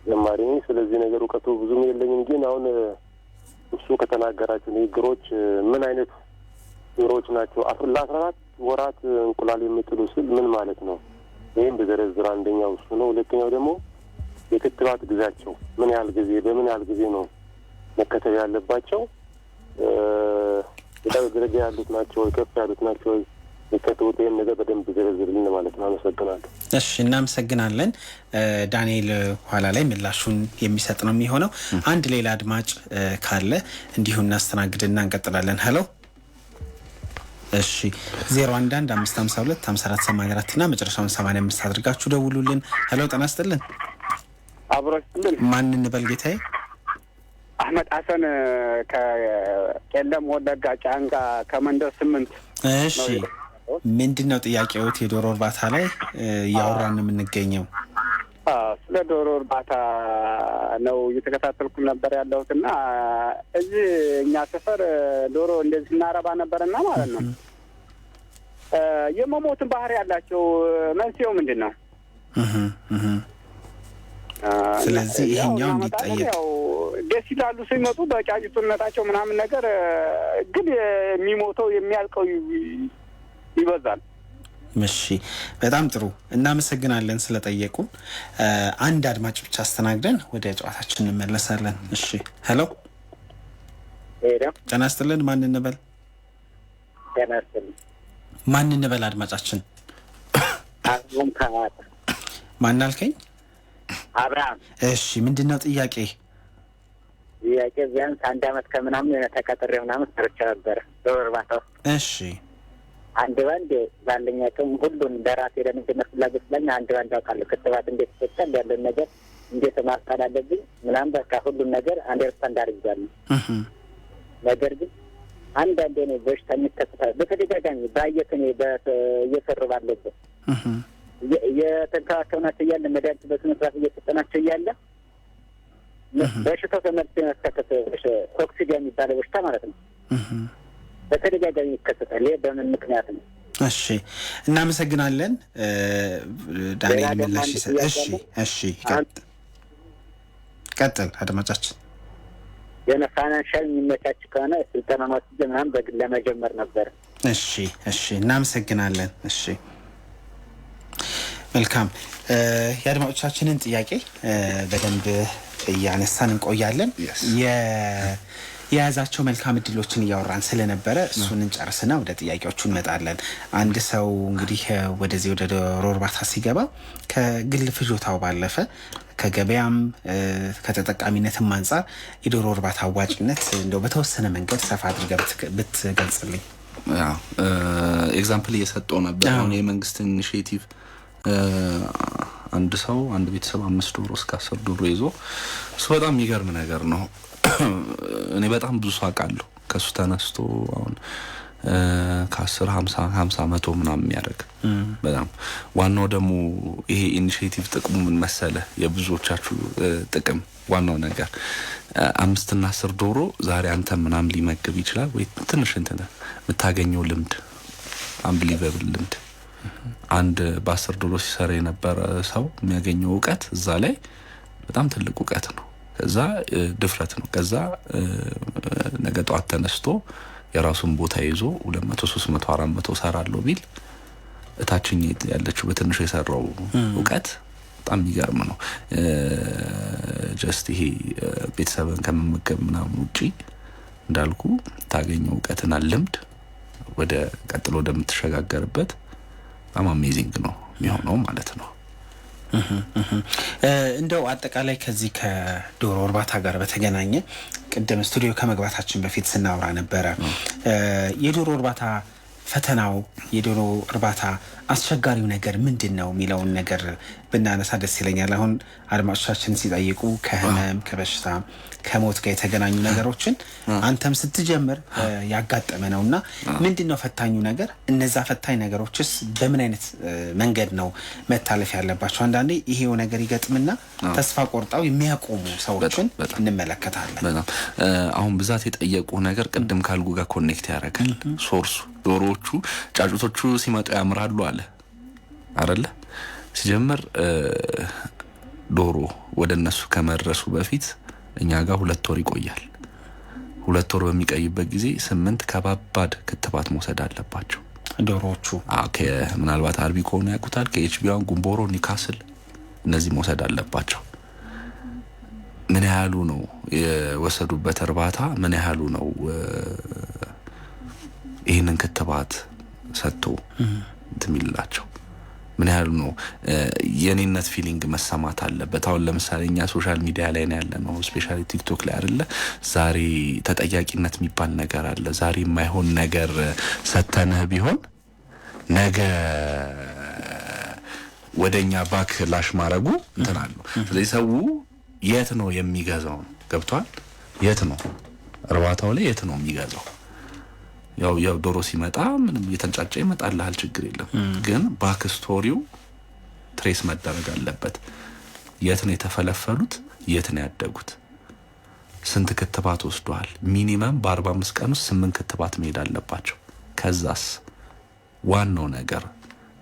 ጀማሪ ነኝ። ስለዚህ ነገር እውቀቱ ብዙም የለኝም። ግን አሁን እሱ ከተናገራቸው ንግግሮች ምን አይነት ዶሮዎች ናቸው ለ14 ወራት እንቁላል የሚጥሉ ስል ምን ማለት ነው? ይህም በዘረዝር አንደኛው እሱ ነው። ሁለተኛው ደግሞ የክትባት ጊዜያቸው ምን ያህል ጊዜ በምን ያህል ጊዜ ነው መከተብ ያለባቸው? ደረጃ ያሉት ናቸው ወይ ከፍ ያሉት ናቸው ወይ? የከተውት ይህን ነገር በደንብ ዘረዝርልን ማለት ነው። አመሰግናለሁ። እሺ እናመሰግናለን። ዳንኤል ኋላ ላይ ምላሹን የሚሰጥ ነው የሚሆነው። አንድ ሌላ አድማጭ ካለ እንዲሁ እናስተናግድና እንቀጥላለን። ሄሎ እሺ 01155225484 እና መጨረሻውን 85 አድርጋችሁ ደውሉልን። ሄሎ ጤና ይስጥልን። አብሮስልን ማን እንበል ጌታዬ? አህመድ ሐሰን ከቄለም ወለጋ ጫንጋ ከመንደር 8። እሺ ምንድነው ጥያቄዎት? የዶሮ እርባታ ላይ እያወራን የምንገኘው ስለ ዶሮ እርባታ ነው እየተከታተልኩ ነበር ያለሁትና እዚህ እኛ ሰፈር ዶሮ እንደዚህ እናረባ ነበርና ማለት ነው የመሞትን ባህሪ ያላቸው መንስኤው ምንድን ነው? ስለዚህ ይሄኛው እንዲጠየቅ ያው ደስ ይላሉ ሲመጡ በጫጭቱነታቸው ምናምን ነገር ግን የሚሞተው የሚያልቀው ይበዛል። እሺ በጣም ጥሩ እናመሰግናለን ስለጠየቁን። አንድ አድማጭ ብቻ አስተናግደን ወደ ጨዋታችን እንመለሳለን። እሺ ሄሎ ጤና ይስጥልን። ማን እንበል? ጤና ይስጥልን። ማን እንበል አድማጫችን? አብርሃም ከአት ማን አልከኝ? አብርሃም። እሺ ምንድነው ጥያቄ? ጥያቄ ቢያንስ 1 አመት ከምናምን ተቀጥሬ ምናምን ሰርቼ ነበር ዶሮ እርባታው። እሺ አንድ ባንድ ባለኛቸው ሁሉን ለራሴ ለምንድነው ፍላጎት ላይ አንድ ባንድ አውቃለሁ። ክትባት እንዴት ተሰጠ ያለን ነገር እንዴት ማስጣል አለብኝ ምናምን በቃ ሁሉን ነገር አንደርስታንድ አድርጋለሁ። ነገር ግን አንዳንዴ ነው በሽታ የሚከሰተው በተደጋጋሚ ባየከኔ እየሰሩ ባለበት የተንከባከብናቸው እያለ መድኃኒት በስነ ስርዓት እየሰጠናቸው እያለ በሽታው ተመልሶ የሚያስከትት ኮክሲዲያ የሚባለው በሽታ ማለት ነው በተደጋጋሚ ይከሰታል። ይሄ በምን ምክንያት ነው? እሺ እናመሰግናለን። ዳንኤል ምላሽ ይሰጥ። እሺ ቀጥል አድማጫችን። የፋይናንሻል የሚመቻች ከሆነ ስልጠና ወስጄ ምናምን በግል ለመጀመር ነበር። እሺ እናመሰግናለን። እሺ መልካም። የአድማጮቻችንን ጥያቄ በደንብ እያነሳን እንቆያለን። የያዛቸው መልካም እድሎችን እያወራን ስለነበረ እሱን እንጨርስና ወደ ጥያቄዎቹ እንመጣለን። አንድ ሰው እንግዲህ ወደዚህ ወደ ዶሮ እርባታ ሲገባ ከግል ፍጆታው ባለፈ ከገበያም ከተጠቃሚነትም አንጻር የዶሮ እርባታ አዋጭነት እንደው በተወሰነ መንገድ ሰፋ አድርገህ ብትገልጽልኝ። ኤግዛምፕል እየሰጠው ነበር። አሁን የመንግስት ኢኒሺዬቲቭ አንድ ሰው አንድ ቤተሰብ 5 ዶሮ እስከ 10 ዶሮ ይዞ እሱ በጣም የሚገርም ነገር ነው። እኔ በጣም ብዙ ሰው አውቃለሁ ከሱ ተነስቶ አሁን ከ10 50 100 ምናምን የሚያደርግ በጣም ዋናው ደግሞ ይሄ ኢኒሺዬቲቭ ጥቅሙ ምን መሰለ የብዙዎቻችሁ ጥቅም ዋናው ነገር 5 እና 10 ዶሮ ዛሬ አንተ ምናምን ሊመግብ ይችላል ወይ ትንሽ እንትን የምታገኘው ልምድ አንብሊቨብል ልምድ አንድ በ10 ዶሮ ሲሰራ የነበረ ሰው የሚያገኘው እውቀት እዛ ላይ በጣም ትልቅ እውቀት ነው። ከዛ ድፍረት ነው። ከዛ ነገ ጧት ተነስቶ የራሱን ቦታ ይዞ 200 300 400 ሰራለው ቢል እታችኝ ያለችው በትንሹ የሰራው እውቀት በጣም ይገርም ነው። ጀስት ይሄ ቤተሰብን ከመመገብ ምናምን ውጪ እንዳልኩ ታገኘው እውቀትና ልምድ ወደ ቀጥሎ ወደምትሸጋገርበት በጣም አሜዚንግ ነው የሚሆነው ማለት ነው። እንደው አጠቃላይ ከዚህ ከዶሮ እርባታ ጋር በተገናኘ ቅድም ስቱዲዮ ከመግባታችን በፊት ስናወራ ነበረ የዶሮ እርባታ ፈተናው የዶሮ እርባታ አስቸጋሪው ነገር ምንድነው የሚለውን ነገር ብናነሳ ደስ ይለኛል። አሁን አድማጮቻችን ሲጠይቁ ከህመም ከበሽታ ከሞት ጋር የተገናኙ ነገሮችን አንተም ስትጀምር ያጋጠመ ነውና ምንድነው ፈታኙ ነገር? እነዛ ፈታኝ ነገሮችስ በምን አይነት መንገድ ነው መታለፍ ያለባቸው? አንዳንዴ ይሄው ነገር ይገጥምና ተስፋ ቆርጠው የሚያቆሙ ሰዎችን እንመለከታለን። አሁን ብዛት የጠየቁ ነገር ቅድም ካልጉ ጋር ኮኔክት ያደርጋል ሶርሱ ዶሮዎቹ ጫጩቶቹ ሲመጡ ያምራሉ አለ አይደለ? ሲጀምር ዶሮ ወደነሱ ከመድረሱ በፊት እኛ ጋር 2 ወር ይቆያል። 2 ወር በሚቀይበት ጊዜ 8 ከባባድ ክትባት መውሰድ አለባቸው ዶሮዎቹ። ምናልባት አርቢ ከሆነ ያቁታል ከኤችቢዋን ጉምቦሮ ኒካስል እነዚህ መውሰድ አለባቸው። ምን ያህሉ ነው የወሰዱበት እርባታ ምን ያህሉ ነው ይሄንን ክትባት ሰጥቶ እንትሚላቸው ምን ያህል ነው የኔነት ፊሊንግ መሰማት አለበት። አሁን ለምሳሌ እኛ ሶሻል ሚዲያ ላይ ነው ያለነው ስፔሻሊ ቲክቶክ ላይ አይደለ? ዛሬ ተጠያቂነት የሚባል ነገር አለ። ዛሬ የማይሆን ነገር ሰተነህ ቢሆን ነገ ወደኛ ባክ ላሽ ማረጉ እንትን አለ። ስለዚህ ሰው የት ነው የሚገዛው? ገብቷል? የት ነው እርባታው ላይ የት ነው የሚገዛው? ያው ዶሮ ሲመጣ ምንም እየተንጫጫ ይመጣልሃል ችግር የለም። ግን ባክ ስቶሪው ትሬስ መደረግ አለበት። የት ነው የተፈለፈሉት? የት ነው ያደጉት? ስንት ክትባት ወስደዋል? ሚኒመም በ45 ቀን ውስጥ 8 ክትባት መሄድ አለባቸው። ከዛስ ዋናው ነገር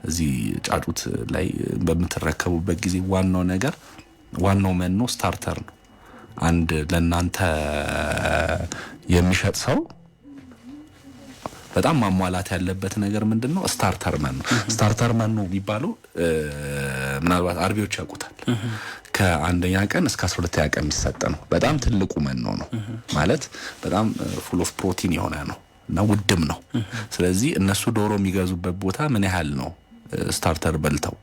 እዚህ ጫጩት ላይ በመተረከቡበት ጊዜ ዋናው ነገር ዋናው መኖ ስታርተር ነው። አንድ ለናንተ የሚሸጥ ሰው በጣም ማሟላት ያለበት ነገር ምንድነው? ስታርተር መኖ። ስታርተር መኖ የሚባለው ምናልባት አርቢዎች ያውቁታል። ከአንደኛ ቀን እስከ 12ኛ ቀን የሚሰጥ ነው። በጣም ትልቁ መኖ ነው ማለት በጣም ፉል ኦፍ ፕሮቲን የሆነ ነው እና ውድም ነው። ስለዚህ እነሱ ዶሮ የሚገዙበት ቦታ ምን ያህል ነው ስታርተር በልተው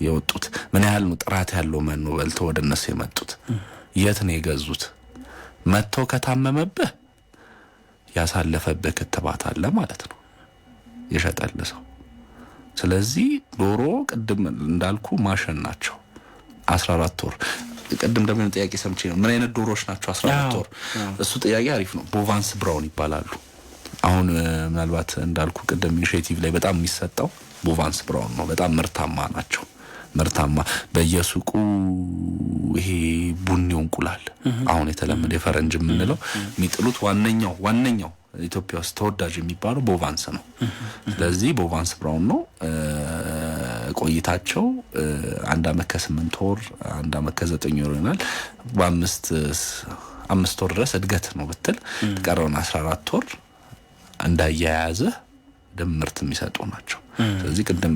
የወጡት? ምን ያህል ነው ጥራት ያለው መኖ በልተው ወደነሱ የመጡት? የት ነው የገዙት? መተው ከታመመብህ ያሳለፈበት ክትባት አለ ማለት ነው የሸጠል ሰው። ስለዚህ ዶሮ ቅድም እንዳልኩ ማሽን ናቸው 14 ወር። ቅድም ደግሞ ጥያቄ ሰምቼ ነው ምን አይነት ዶሮዎች ናቸው 14 ወር? እሱ ጥያቄ አሪፍ ነው። ቦቫንስ ብራውን ይባላሉ። አሁን ምናልባት እንዳልኩ ቅድም ኢኒሺዬቲቭ ላይ በጣም የሚሰጠው ቦቫንስ ብራውን ነው። በጣም ምርታማ ናቸው። ምርታማ በየሱቁ ይሄ ቡኒው እንቁላል አሁን የተለመደ የፈረንጅ የምንለው የሚጥሉት ዋነኛው ኢትዮጵያ ውስጥ ተወዳጅ የሚባለው ቦቫንስ ነው። ስለዚህ ቦቫንስ ብራውን ነው። ቆይታቸው 1 አመት ከ8 ወር 1 አመት ከ9 ወር ይሆናል። በ5 ወር ድረስ እድገት ነው ብትል ተቀረውን 14 ወር እንዳያያዘ ድምርት የሚሰጡ ናቸው። ስለዚህ ቅድም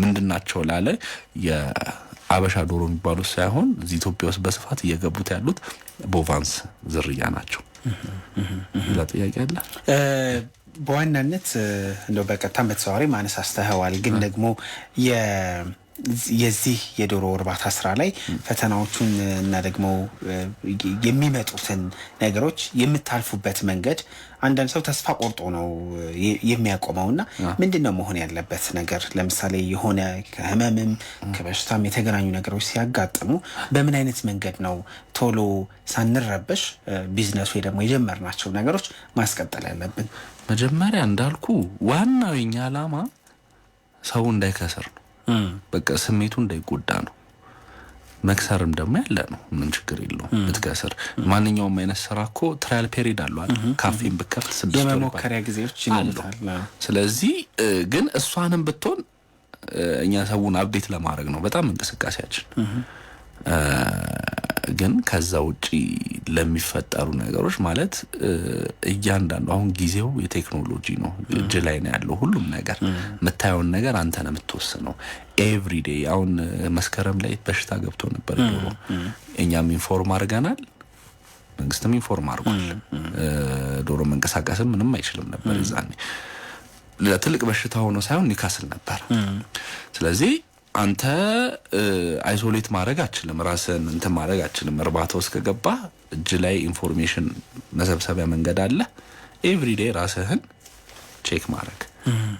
ምንድናቸው ላለ የአበሻ ዶሮ የሚባሉ ሳይሆን እዚህ ኢትዮጵያ ውስጥ በስፋት እየገቡት ያሉት ቦቫንስ ዝርያ ናቸው። ለጥያቄ አለ በዋናነት እንደው በቀጥታ በተዘዋዋሪ ማነሳስተዋል። ግን ደግሞ የዚህ የዶሮ እርባታ ስራ ላይ ፈተናዎቹን እና ደግሞ የሚመጡትን ነገሮች የምታልፉበት መንገድ አንዳንድ ሰው ተስፋ ቆርጦ ነው የሚያቆመውና ምንድነው መሆን ያለበት ነገር? ለምሳሌ የሆነ ከህመምም ከበሽታም የተገናኙ ነገሮች ሲያጋጥሙ በምን አይነት መንገድ ነው ቶሎ ሳንረበሽ ቢዝነሱ ወይ ደግሞ የጀመርናቸው ነገሮች ማስቀጠል ያለብን? መጀመሪያ እንዳልኩ ዋናው የኛ ዓላማ ሰው እንዳይከስር ነው። በቃ ስሜቱ እንዳይጎዳ ነው። መክሰርም ደግሞ ያለ ነው፣ ምን ችግር የለውም ብትከስር። ማንኛውም አይነት ስራ እኮ ትራያል ፔሪድ አለው አይደል? ካፌን ብከፍት 6 ወር የመሞከሪያ ጊዜዎች ይኖራል። ስለዚህ ግን እሷንም ብትሆን እኛ ሰውን አፕዴት ለማድረግ ነው በጣም እንቅስቃሴያችን። ግን ከዛ ውጪ ለሚፈጠሩ ነገሮች ማለት እያንዳንዱ አሁን ጊዜው የቴክኖሎጂ ነው፣ እጅ ላይ ነው ያለው ሁሉም ነገር። የምታየውን ነገር አንተ ነህ የምትወስነው ኤቭሪዴይ። አሁን መስከረም ላይ በሽታ ገብቶ ነበር ዶሮ። እኛም ኢንፎርም አድርገናል፣ መንግስትም ኢንፎርም አድርጓል። ዶሮ መንቀሳቀስም ምንም አይችልም ነበር ይዛኔ። ለትልቅ በሽታ ሆኖ ሳይሆን ኒካስል ነበር። ስለዚህ አንተ አይሶሌት ማድረግ አችልም፣ ራስን እንትን ማድረግ አችልም። እርባታ ውስጥ ከገባ እጅ ላይ ኢንፎርሜሽን መሰብሰቢያ መንገድ አለ። ኤቭሪዴይ ራስህን ቼክ ማድረግ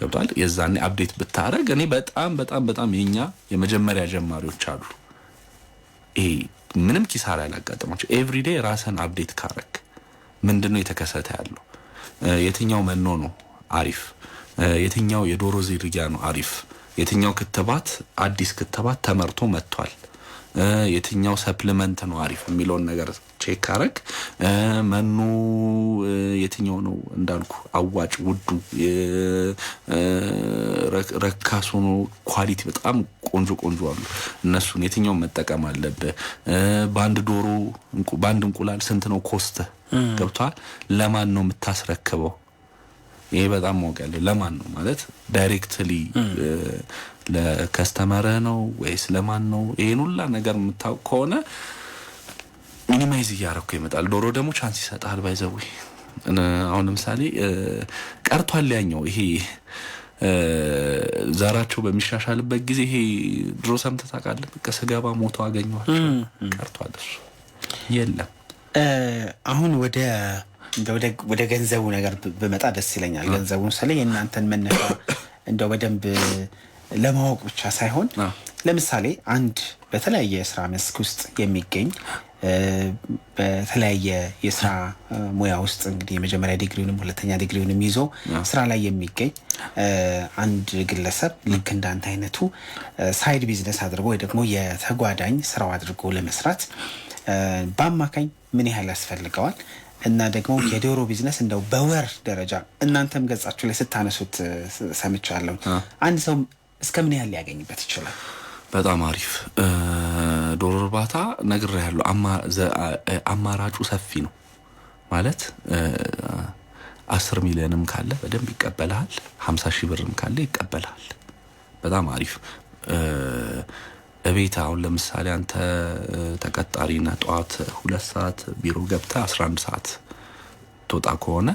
ገብቷል። የዛኔ አፕዴት ብታረግ እኔ በጣም በጣም በጣም የኛ የመጀመሪያ ጀማሪዎች አሉ ይሄ ምንም ኪሳራ ያላጋጠማቸው ኤቭሪዴይ ራስህን አፕዴት ካረግ ምንድነው የተከሰተ ያለው፣ የትኛው መኖ ነው አሪፍ፣ የትኛው የዶሮ ዝርያ ነው አሪፍ፣ የትኛው ክትባት አዲስ ክትባት ተመርቶ መጥቷል፣ የትኛው ሰፕሊመንት ነው አሪፍ የሚለውን ነገር ቼክ አረግ። መኖ የትኛው ነው እንዳልኩ አዋጭ፣ ውዱ፣ ረካሱ ነው፣ ኳሊቲ በጣም ቆንጆ ቆንጆ አሉ። እነሱን የትኛው መጠቀም አለብህ። በአንድ ዶሮ በአንድ እንቁላል ስንት ነው ኮስት ገብቷል። ለማን ነው የምታስረክበው? ይሄ በጣም ማወቅ ያለው ለማን ነው ማለት ዳይሬክትሊ ለከስተመር ነው ወይስ ለማን ነው? ይሄን ሁላ ነገር የምታውቅ ከሆነ ሚኒማይዝ እያረኩ ይመጣል። ዶሮ ደግሞ ቻንስ ይሰጣል። ባይዘው አሁን ለምሳሌ ቀርቷል ያኛው ይሄ ዛራቸው በሚሻሻልበት ጊዜ ይሄ ድሮ ሰምተህ ታውቃለህ? በቃ ስገባ ሞቶ አገኘዋቸው ቀርቷል። እሱ የለም። አሁን ወደ ገንዘቡ ነገር በመጣ ደስ ይለኛል። ገንዘቡን ስለ የእናንተን መነሻ እንደው በደንብ ለማወቅ ብቻ ሳይሆን ለምሳሌ አንድ በተለያየ የስራ መስክ ውስጥ የሚገኝ በተለያየ የስራ ሙያ ውስጥ እንግዲህ የመጀመሪያ ዲግሪውንም ሁለተኛ ዲግሪውንም ይዞ ስራ ላይ የሚገኝ አንድ ግለሰብ ልክ እንዳንተ አይነቱ ሳይድ ቢዝነስ አድርጎ ወይ ደግሞ የተጓዳኝ ስራው አድርጎ ለመስራት በአማካኝ ምን ያህል ያስፈልገዋል? እና ደግሞ የዶሮ ቢዝነስ እንደው በወር ደረጃ እናንተም ገጻችሁ ላይ ስታነሱት ሰምቻለሁ፣ አንድ ሰው እስከምን ያህል ሊያገኝበት ይችላል? በጣም አሪፍ ዶሮ እርባታ ነግሬሃለሁ። አማራጩ ሰፊ ነው ማለት 10 ሚሊዮንም ካለ በደንብ ይቀበላል፣ 50 ሺህ ብርም ካለ ይቀበላል። በጣም አሪፍ እቤት አሁን ለምሳሌ አንተ ተቀጣሪና ጠዋት 2 ሰዓት ቢሮ ገብተህ 11 ሰዓት ተወጣ ከሆነ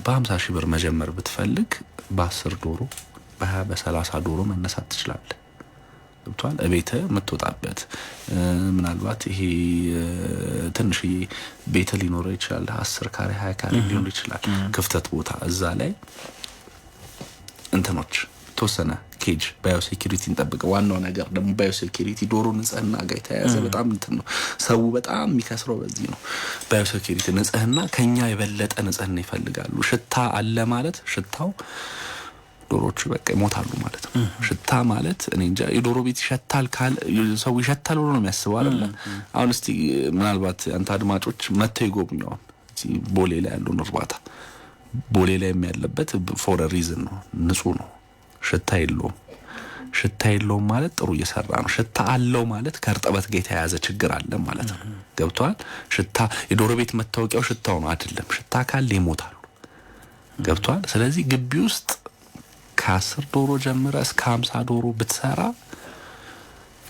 በ50 ሺህ ብር መጀመር ብትፈልግ በ10 ዶሮ በ20 በ30 ዶሮ መነሳት ትችላለህ። ገብቷል። እቤት የምትወጣበት ምናልባት ይሄ ትንሽዬ ቤት ሊኖር ይችላል፣ 10 ካሬ 20 ካሬ ሊሆን ይችላል። ክፍተት ቦታ እዛ ላይ እንትኖች ተወሰነ ኬጅ ባዮሴኩሪቲ እንጠብቀ። ዋናው ነገር ደግሞ ባዮሴኩሪቲ ዶሮ ንጽህና ጋር የተያያዘ በጣም እንትን ነው። ሰው በጣም የሚከስረው በዚህ ነው። ባዮሴኩሪቲ ንጽህና ከኛ የበለጠ ንጽህና ይፈልጋሉ። ሽታ አለ ማለት ሽታው ዶሮቹ በቃ ይሞታሉ ማለት ነው። ሽታ ማለት እኔ እንጃ የዶሮ ቤት ይሸታል ካል ሰው ይሸታል ብሎ ነው የሚያስበው አይደል? አሁን እስቲ ምናልባት አንተ አድማጮች መተው ይጎብኙ። እዚህ ቦሌ ላይ ያለው እርባታ ቦሌ ላይ ያለበት ፎር ሪዝን ነው። ንጹህ ነው። ሽታ የለውም ማለት ጥሩ እየሰራ ነው። ሽታ አለው ማለት ከእርጥበት ጋር የተያያዘ ችግር አለ ማለት ነው። ገብቷል? ሽታ የዶሮ ቤት መታወቂያው ሽታው ነው አይደለም። ሽታ ካለ ይሞታሉ። ገብቷል? ስለዚህ ግቢ ውስጥ ከ10 ዶሮ ጀምረ እስከ 50 ዶሮ ብትሰራ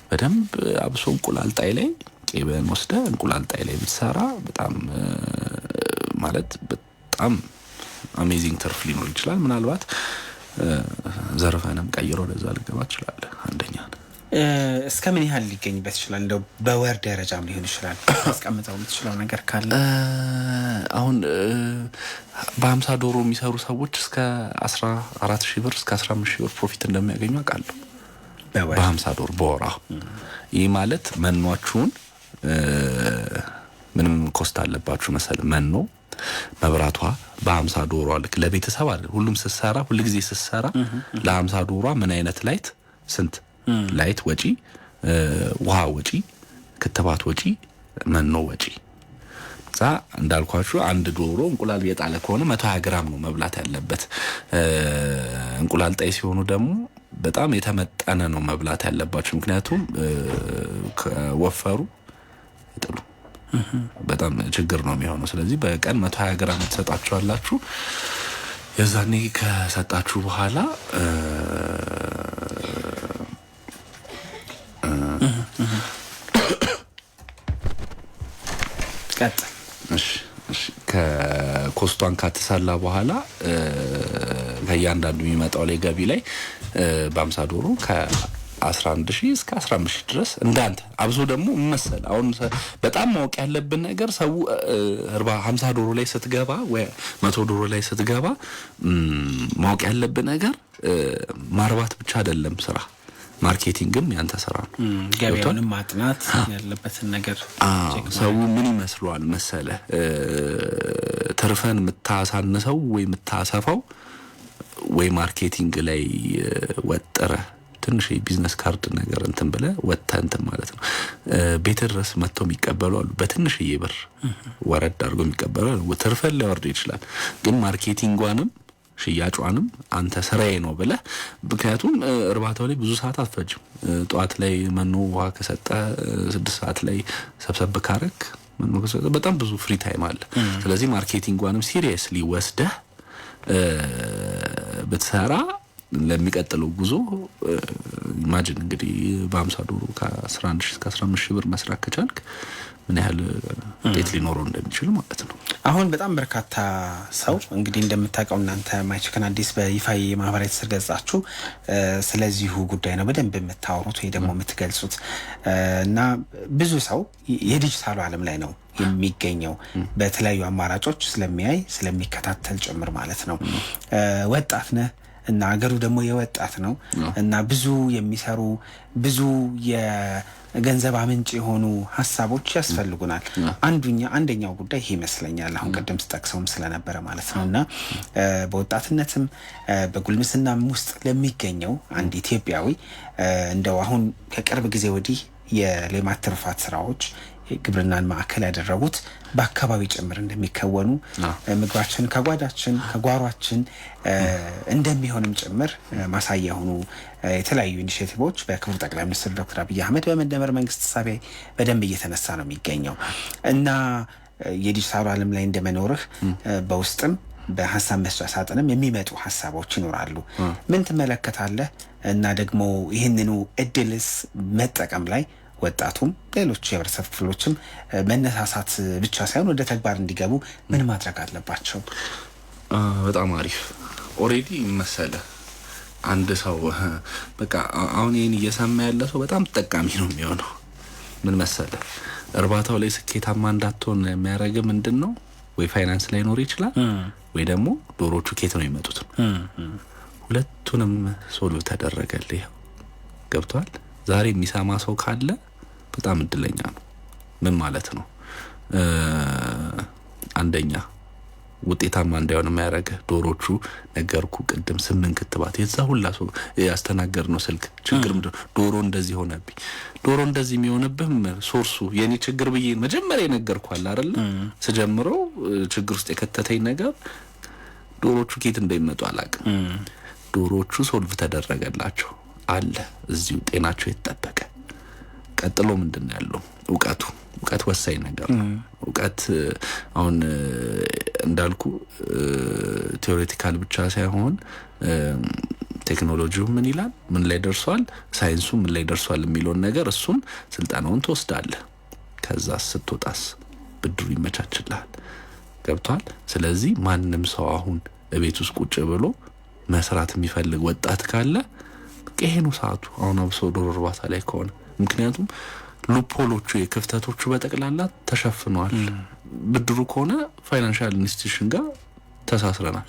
በደንብ አብሶ እንቁላል ጣይ ላይ ቄበን ወስደ እንቁላል ጣይ ላይ ብትሰራ በጣም ማለት በጣም አሜዚንግ ትርፍ ሊኖር ይችላል። ምናልባት ዘርፈንም ቀይሮ ለዛ ልገባ ይችላል። አንደኛ ነው። እስከ ምን ያህል ሊገኝበት ይችላል? እንደው በወር ደረጃም ሊሆን ይችላል። አስቀምጠው የምትችለው ነገር ካለ አሁን በ50 ዶሮ የሚሰሩ ሰዎች እስከ 14,000 ብር እስከ 15,000 ብር ፕሮፊት እንደሚያገኙ አውቃለሁ። በ50 ዶሮ በወር። ይህ ማለት መኗችሁን ምንም ኮስት አለባችሁ መሰል መኖ መብራቷ በ50 ዶሮ ልክ ለቤተሰብ አይደል ሁሉም ስትሰራ ሁሉ ጊዜ ስትሰራ ለ50 ዶሮ ምን አይነት ላይት ስንት ላይት ወጪ፣ ውሃ ወጪ፣ ክትባት ወጪ፣ መኖ ወጪ። እንዳልኳችሁ አንድ ዶሮ እንቁላል የጣለ ከሆነ 120 ግራም ነው መብላት ያለበት። እንቁላል ጣይ ሲሆኑ ደግሞ በጣም የተመጠነ ነው መብላት ያለባቸው። ምክንያቱም ከወፈሩ ይጥሉ በጣም ችግር ነው የሚሆነው። ስለዚህ በቀን 120 ግራም ትሰጣቸዋላችሁ። የዛኔ ከሰጣችሁ በኋላ ከኮስቷን ካተሳላ በኋላ ከእያንዳንዱ የሚመጣው ላይ ገቢ ላይ በ50 ዶሮ ከ11,000 እስከ 15,000 ድረስ እንዳንተ አብሶ ደግሞ መሰል አሁን በጣም ማወቅ ያለብን ነገር ሰው 50 ዶሮ ላይ ስትገባ ወይ 100 ዶሮ ላይ ስትገባ ማወቅ ያለብን ነገር ማርባት ብቻ አይደለም ስራ፣ ማርኬቲንግም ያንተ ስራ ነው። ገበያውንም ማጥናት ያለበትን ነገር ሰው ምን ይመስሏል መሰለ ተርፈን የምታሳንሰው ወይ የምታሰፋው ወይ ማርኬቲንግ ላይ ወጠረ ትንሽ ቢዝነስ ካርድ ነገር እንትን ብለ ወጣንተ ማለት ነው። ቤት ድረስ መጥተው የሚቀበሉ አሉ። በትንሽዬ ብር ወረድ አድርጎ የሚቀበሉ አሉ። ተርፈን ሊያወርድ ይችላል። ግን ማርኬቲንጓንም ሽያጯንም አንተ ስራዬ ነው ብለ ምክንያቱም እርባታው ላይ ብዙ ሰዓት አትፈጅም። ጧት ላይ መኖ ውሃ ከሰጠ 6 ሰዓት ላይ ሰብሰብ ካረክ መኖ ከሰጠ በጣም ብዙ ፍሪ ታይም አለ። ስለዚህ ማርኬቲንጓንም ሲሪየስሊ ወስደህ በተሰራ ለሚቀጥለው ጉዞ ኢማጂን እንግዲህ በ50 ዶሮ ከ11,000 እስከ 15,000 ብር መስራት ከቻልክ ምን ያህል ውጤት ሊኖረው እንደሚችል ማለት ነው። አሁን በጣም በርካታ ሰው እንግዲህ እንደምታውቀው እናንተ ማይ ቺክን አዲስ በይፋዊ ማህበራዊ ትስስር ገጻችሁ ስለዚሁ ጉዳይ ነው በደንብ የምታወሩት ወይ ደግሞ የምትገልጹት እና ብዙ ሰው የዲጂታሉ ዓለም ላይ ነው የሚገኘው በተለያዩ አማራጮች ስለሚያይ ስለሚከታተል ጭምር ማለት ነው። ወጣት ነህ እና አገሩ ደግሞ የወጣት ነው እና ብዙ የሚሰሩ ብዙ የገንዘብ ምንጭ የሆኑ ሀሳቦች ያስፈልጉናል። አንደኛው ጉዳይ ይሄ ይመስለኛል አሁን ቀደም ተጠቅሰውም ስለነበረ ማለት ነውና በወጣትነትም በጉልምስናም ውስጥ ለሚገኘው አንድ ኢትዮጵያዊ እንደው አሁን ከቅርብ ጊዜ ወዲህ የሌማት ትሩፋት ስራዎች ግብርናን ማዕከል ያደረጉት በአካባቢ ጭምር እንደሚከወኑ ምግባችን ከጓዳችን ከጓሯችን እንደሚሆንም ጭምር ማሳያ የሆኑ የተለያዩ ኢኒሼቲቮች በክቡር ጠቅላይ ሚኒስትር ዶክተር አብይ አህመድ በመደመር መንግስት ሳቤ በደንብ እየተነሳ ነው የሚገኘው እና የዲጂታሉ ዓለም ላይ እንደመኖርህ በውስጥም በሐሳብ መስጫ ሳጥንም የሚመጡ ሐሳቦች ይኖራሉ። ምን ትመለከታለህ? እና ደግሞ ይህንኑ እድልስ መጠቀም ላይ ወጣቱም ሌሎች የህብረተሰብ ክፍሎችም መነሳሳት ብቻ ሳይሆን ወደ ተግባር እንዲገቡ ምን ማድረግ አለባቸው? በጣም አሪፍ ኦሬዲ መሰለ አንድ ሰው በቃ አሁን ይሄን እየሰማ ያለ ሰው በጣም ተጠቃሚ ነው የሚሆነው። ምን መሰለ እርባታው ላይ ስኬታማ እንዳትሆን የሚያደርግ ምንድነው? ወይ ፋይናንስ ላይ ኖር ይችላል ወይ ደግሞ ዶሮቹ ኬት ነው የሚመጡት። ሁለቱንም ሶልቭ ተደረገልህ። ገብቷል? ዛሬ የሚሰማ ሰው ካለ በጣም እድለኛ ነው። ምን ማለት ነው? አንደኛ ውጤታማ እንዳይሆን የሚያደርግ ዶሮቹ ነገርኩ ቅድም 8 ክትባት የዛ ሁላ ሰው ያስተናገርነው ስልክ ችግር ምንድነው? ዶሮ እንደዚህ ሆነብኝ። ዶሮ እንደዚህ የሚሆንብህ ሶርሱ የኔ ችግር ብዬ መጀመሪያ ነገርኳል አይደል? ስጀምረው ችግር ውስጥ የከተተኝ ነገር ዶሮቹ ኬት እንደሚመጡ አላውቅም። ዶሮቹ ሶልቭ ተደረገላቸው አለ እዚሁ ጤናቸው የተጠበቀ። ቀጥሎ ምንድነው ያለው? እውቀት ወሳኝ ነገር ነው። እውቀት አሁን እንዳልኩ ቴዎሬቲካል ብቻ ሳይሆን ቴክኖሎጂው ምን ይላል፣ ምን ላይ ደርሷል፣ ሳይንሱ ምን ላይ ደርሷል የሚለውን ነገር እሱን ስልጣናውን ትወስዳለህ። ከዛ ስትወጣስ ብድሩ ይመቻችልሃል። ገብቷል? ስለዚህ ማንም ሰው አሁን በቤት ውስጥ ቁጭ ብሎ መስራት የሚፈልግ ወጣት ካለ ከሄኑ ሰዓቱ አሁን አብሶ ዶሮ እርባታ ላይ ከሆነ ምክንያቱም ሉፖሎቹ የክፍተቶቹ በጠቅላላ ተሸፍነዋል። ብድሩ ከሆነ ፋይናንሻል ኢንስቲትዩሽን ጋር ተሳስረናል።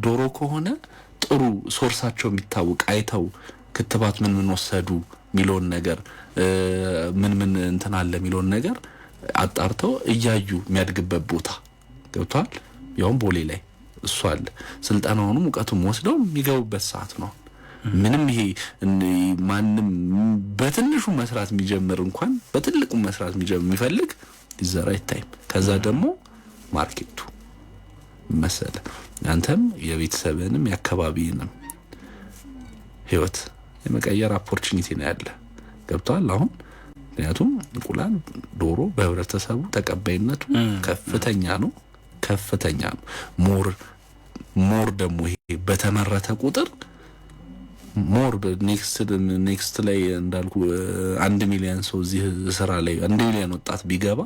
ዶሮ ከሆነ ጥሩ ሶርሳቸው የሚታወቅ አይተው ክትባት ምን ወሰዱ ሚሊዮን ነገር ምን እንትን አለ ሚሊዮን ነገር አጣርተው እያዩ የሚያድግበት ቦታ ገብቷል። ያው ቦሌ ላይ እሱ አለ። ስልጣናውንም ሙቀቱም ወስደው የሚገቡበት ሰዓት ነው። ምንም ይሄ ማንም በትንሹ መስራት የሚጀምር እንኳን በትልቁ መስራት የሚፈልግ ይዘራ አይታይም። ከዛ ደግሞ ማርኬቱ መሰለ አንተም የቤተሰብንም ያከባቢንም ህይወት የመቀየር ኦፖርቹኒቲ ነው ያለ ገብቷል አሁን። ምክንያቱም እንቁላል ዶሮ በህብረተሰቡ ተቀባይነቱ ከፍተኛ ነው። ሞር ደግሞ ይሄ በተመረተ ቁጥር ሞር ኔክስት ላይ እንዳልኩ 1 ሚሊዮን ሰው እዚህ ስራ ላይ 1 ሚሊዮን ወጣት ቢገባ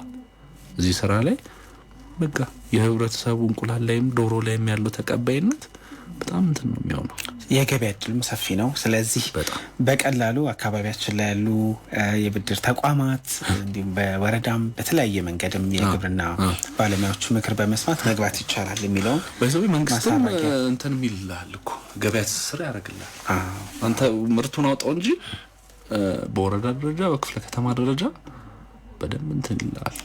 እዚህ ስራ ላይ በቃ የህብረተሰቡ እንቁላል ላይም ዶሮ ላይም ያለው ተቀባይነት በጣም እንትን ነው የሚሆነው። የገበያ ዕድልም ሰፊ ነው። ስለዚህ በቀላሉ አካባቢያችን ላይ ያሉ የብድር ተቋማት እንዲሁም በወረዳም በተለያየ መንገድም የግብርና ባለሙያዎች ምክር በመስማት መግባት ይቻላል የሚለው በዚህ መንግስትም እንትን የሚልልሃል እኮ ገበያ ትስስር ያደርግልሃል። አንተ ምርቱን አውጣው እንጂ በወረዳ ደረጃ በክፍለ ከተማ ደረጃ በደንብ እንትን ይላል።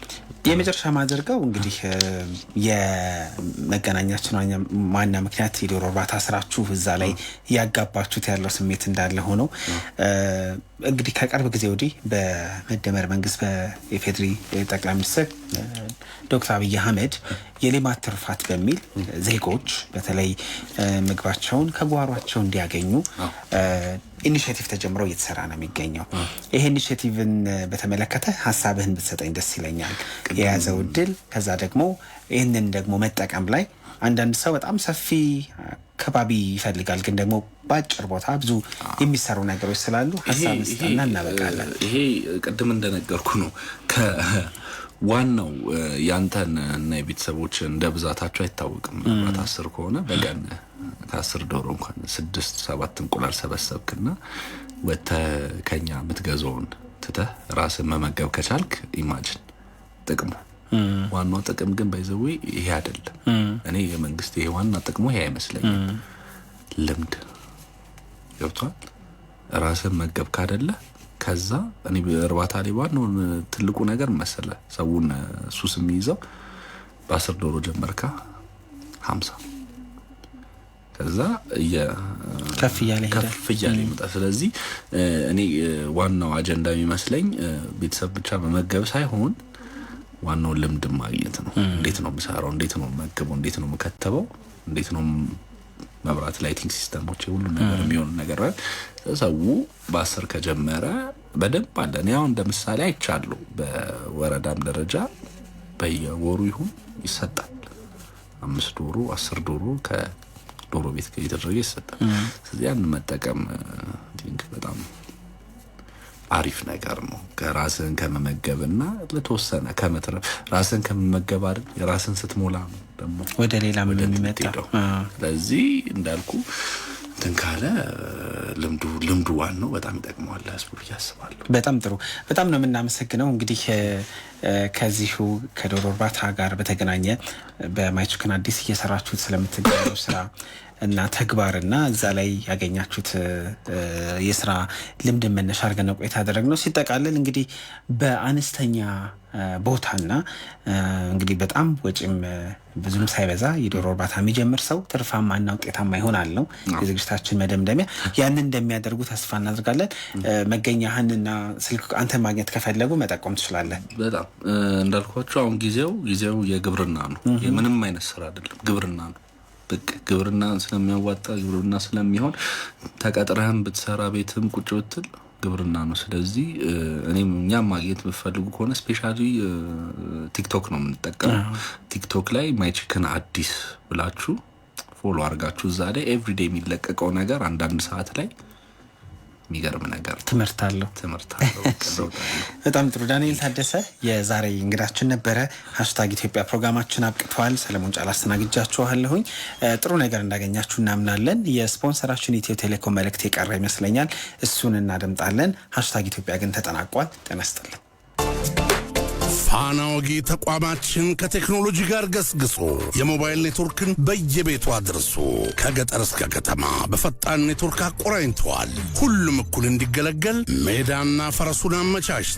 የመጨረሻ ማድረጋው እንግዲህ የመገናኛችን ዋና ምክንያት የዶሮ እርባታ ስራችሁ እዛ ላይ ያጋባችሁት ያለው ስሜት እንዳለ ሆኖ እንግዲህ ከቅርብ ጊዜ ወዲህ በመደመር መንግስት በኢፌድሪ ጠቅላይ ሚኒስትር ዶክተር አብይ አህመድ የሌማት ትሩፋት በሚል ዜጎች በተለይ ምግባቸውን ከጓሯቸው እንዲያገኙ ኢኒሼቲቭ ተጀምሮ እየተሰራ ነው የሚገኘው። ይሄ ኢኒሼቲቭን በተመለከተ ሀሳብህን ብትሰጠኝ ደስ ይለኛል። የያዘው እድል ከዛ ደግሞ ይህንን ደግሞ መጠቀም ላይ አንዳንድ ሰው በጣም ሰፊ ከባቢ ይፈልጋል፣ ግን ደግሞ ባጭር ቦታ ብዙ የሚሰሩ ነገሮች ስላሉ ሀሳብ ስጠና እናበቃለን። ይሄ ቅድም እንደነገርኩ ነው። ዋናው ያንተን እና የቤተሰቦችን እንደ ብዛታቸው አይታወቅም። 10 ከሆነ በቀን ከ10 ዶሮ እንኳን 6-7 እንቁላል ሰበሰብክና ወጥተህ ከኛ የምትገዛውን ትተህ ራስን መመገብ ከቻልክ ኢማጂን ጥቅሙ። ዋናው ጥቅም ግን ባይዘው ይሄ አይደለም። እኔ የመንግስት ይሄ ዋና ጥቅሙ ይሄ አይመስለኝም። ልምድ ገብቷል። ራስን መገብ ካደለ ከዛ እኔ እርባታ ላይ ባለው ትልቁ ነገር መሰለ ሰውን ሱስ የሚይዘው በ10 ዶሮ ጀመርካ 50 ከዛ ከፍ እያለ ይመጣል። ስለዚህ እኔ ዋናው አጀንዳ የሚመስለኝ ቤተሰብ ብቻ መመገብ ሳይሆን ዋናው ልምድ ማግኘት ነው። እንዴት ነው የምሰራው፣ እንዴት ነው መገበው፣ እንዴት ነው መከተበው፣ እንዴት ነው መብራት ላይቲንግ ሲስተሞች ሁሉ ነገር የሚሆን ነገር ሰው በ10 ከጀመረ በደንብ አለ። ያው እንደምሳሌ አይቻለሁ። በወረዳም ደረጃ በየወሩ ይሁን ይሰጣል 5 ዶሮ 10 ዶሮ ከዶሮ ቤት ጋር እየተደረገ ይሰጣል። ስለዚህ ያን መጠቀም ቲንክ በጣም አሪፍ ነገር ነው። ከራስን ከመመገብና ለተወሰነ ከመትረፍ ራስን ከመመገብ አይደል የራስን ስትሞላ ነው ደግሞ ወደ ሌላ ምን የሚመጣው። ስለዚህ እንዳልኩ ተንካለ ልምዱ ዋናው በጣም ይጠቅማል ህዝቡ ያስባሉ። በጣም ጥሩ። በጣም ነው የምናመሰግነው። እንግዲህ ከዚሁ ከዶሮ እርባታ ጋር በተገናኘ በማይችክን አዲስ እየሰራችሁት ስለምትገኙ ስራ እና ተግባርና እዛ ላይ ያገኛችሁት የስራ ልምድ መነሻ አድርገን ቆይታ ያደረግነው ሲጠቃለል እንግዲህ በአነስተኛ ቦታና እንግዲህ በጣም ወጪም ብዙም ሳይበዛ የዶሮ እርባታ የሚጀምር ሰው ትርፋማና ውጤታማ ይሆናል ነው የዝግጅታችን መደምደሚያ። ያንን እንደሚያደርጉ ተስፋ እናደርጋለን። መገኛህንና ስልክ አንተ ማግኘት ከፈለጉ መጠቆም ትችላለህ። በጣም እንዳልኳችሁ አሁን ጊዜው የግብርና ነው። የምንም አይነት ስራ አይደለም፣ ግብርና ነው። ግብርና ስለሚያዋጣ ግብርና ስለሚሆን ተቀጥረህም ብትሰራ ቤትም ቁጭ ብትል ግብርና ነው። ስለዚህ እኛም ማግኘት የምትፈልጉ ከሆነ ስፔሻሊ ቲክቶክ ነው የምንጠቀመው። ቲክቶክ ላይ ማይችክን አዲስ ብላችሁ ፎሎ አድርጋችሁ እዛ ላይ ኤቭሪዴይ የሚለቀቀው ነገር አንዳንድ ሰዓት ላይ የሚገርም ነገር ትምህርት አለው። በጣም ጥሩ። ዳንኤል ታደሰ የዛሬ እንግዳችን ነበረ። #ኢትዮጵያ ፕሮግራማችን አብቅቷል። ሰለሞን ጫላ አስተናግጃችኋለሁኝ። ጥሩ ነገር እንዳገኛችሁ እናምናለን። የስፖንሰራችን ኢትዮ ቴሌኮም መልእክት የቀረ ይመስለኛል፣ እሱን እናደምጣለን። #ኢትዮጵያ ግን ተጠናቋል። ጤና ይስጥልኝ። ፋና ወጊ ተቋማችን ከቴክኖሎጂ ጋር ገስግሶ የሞባይል ኔትወርክን በየቤቱ አድርሶ ከገጠር እስከ ከተማ በፈጣን ኔትወርክ አቆራኝተዋል። ሁሉም እኩል እንዲገለገል ሜዳና ፈረሱን አመቻችተዋል።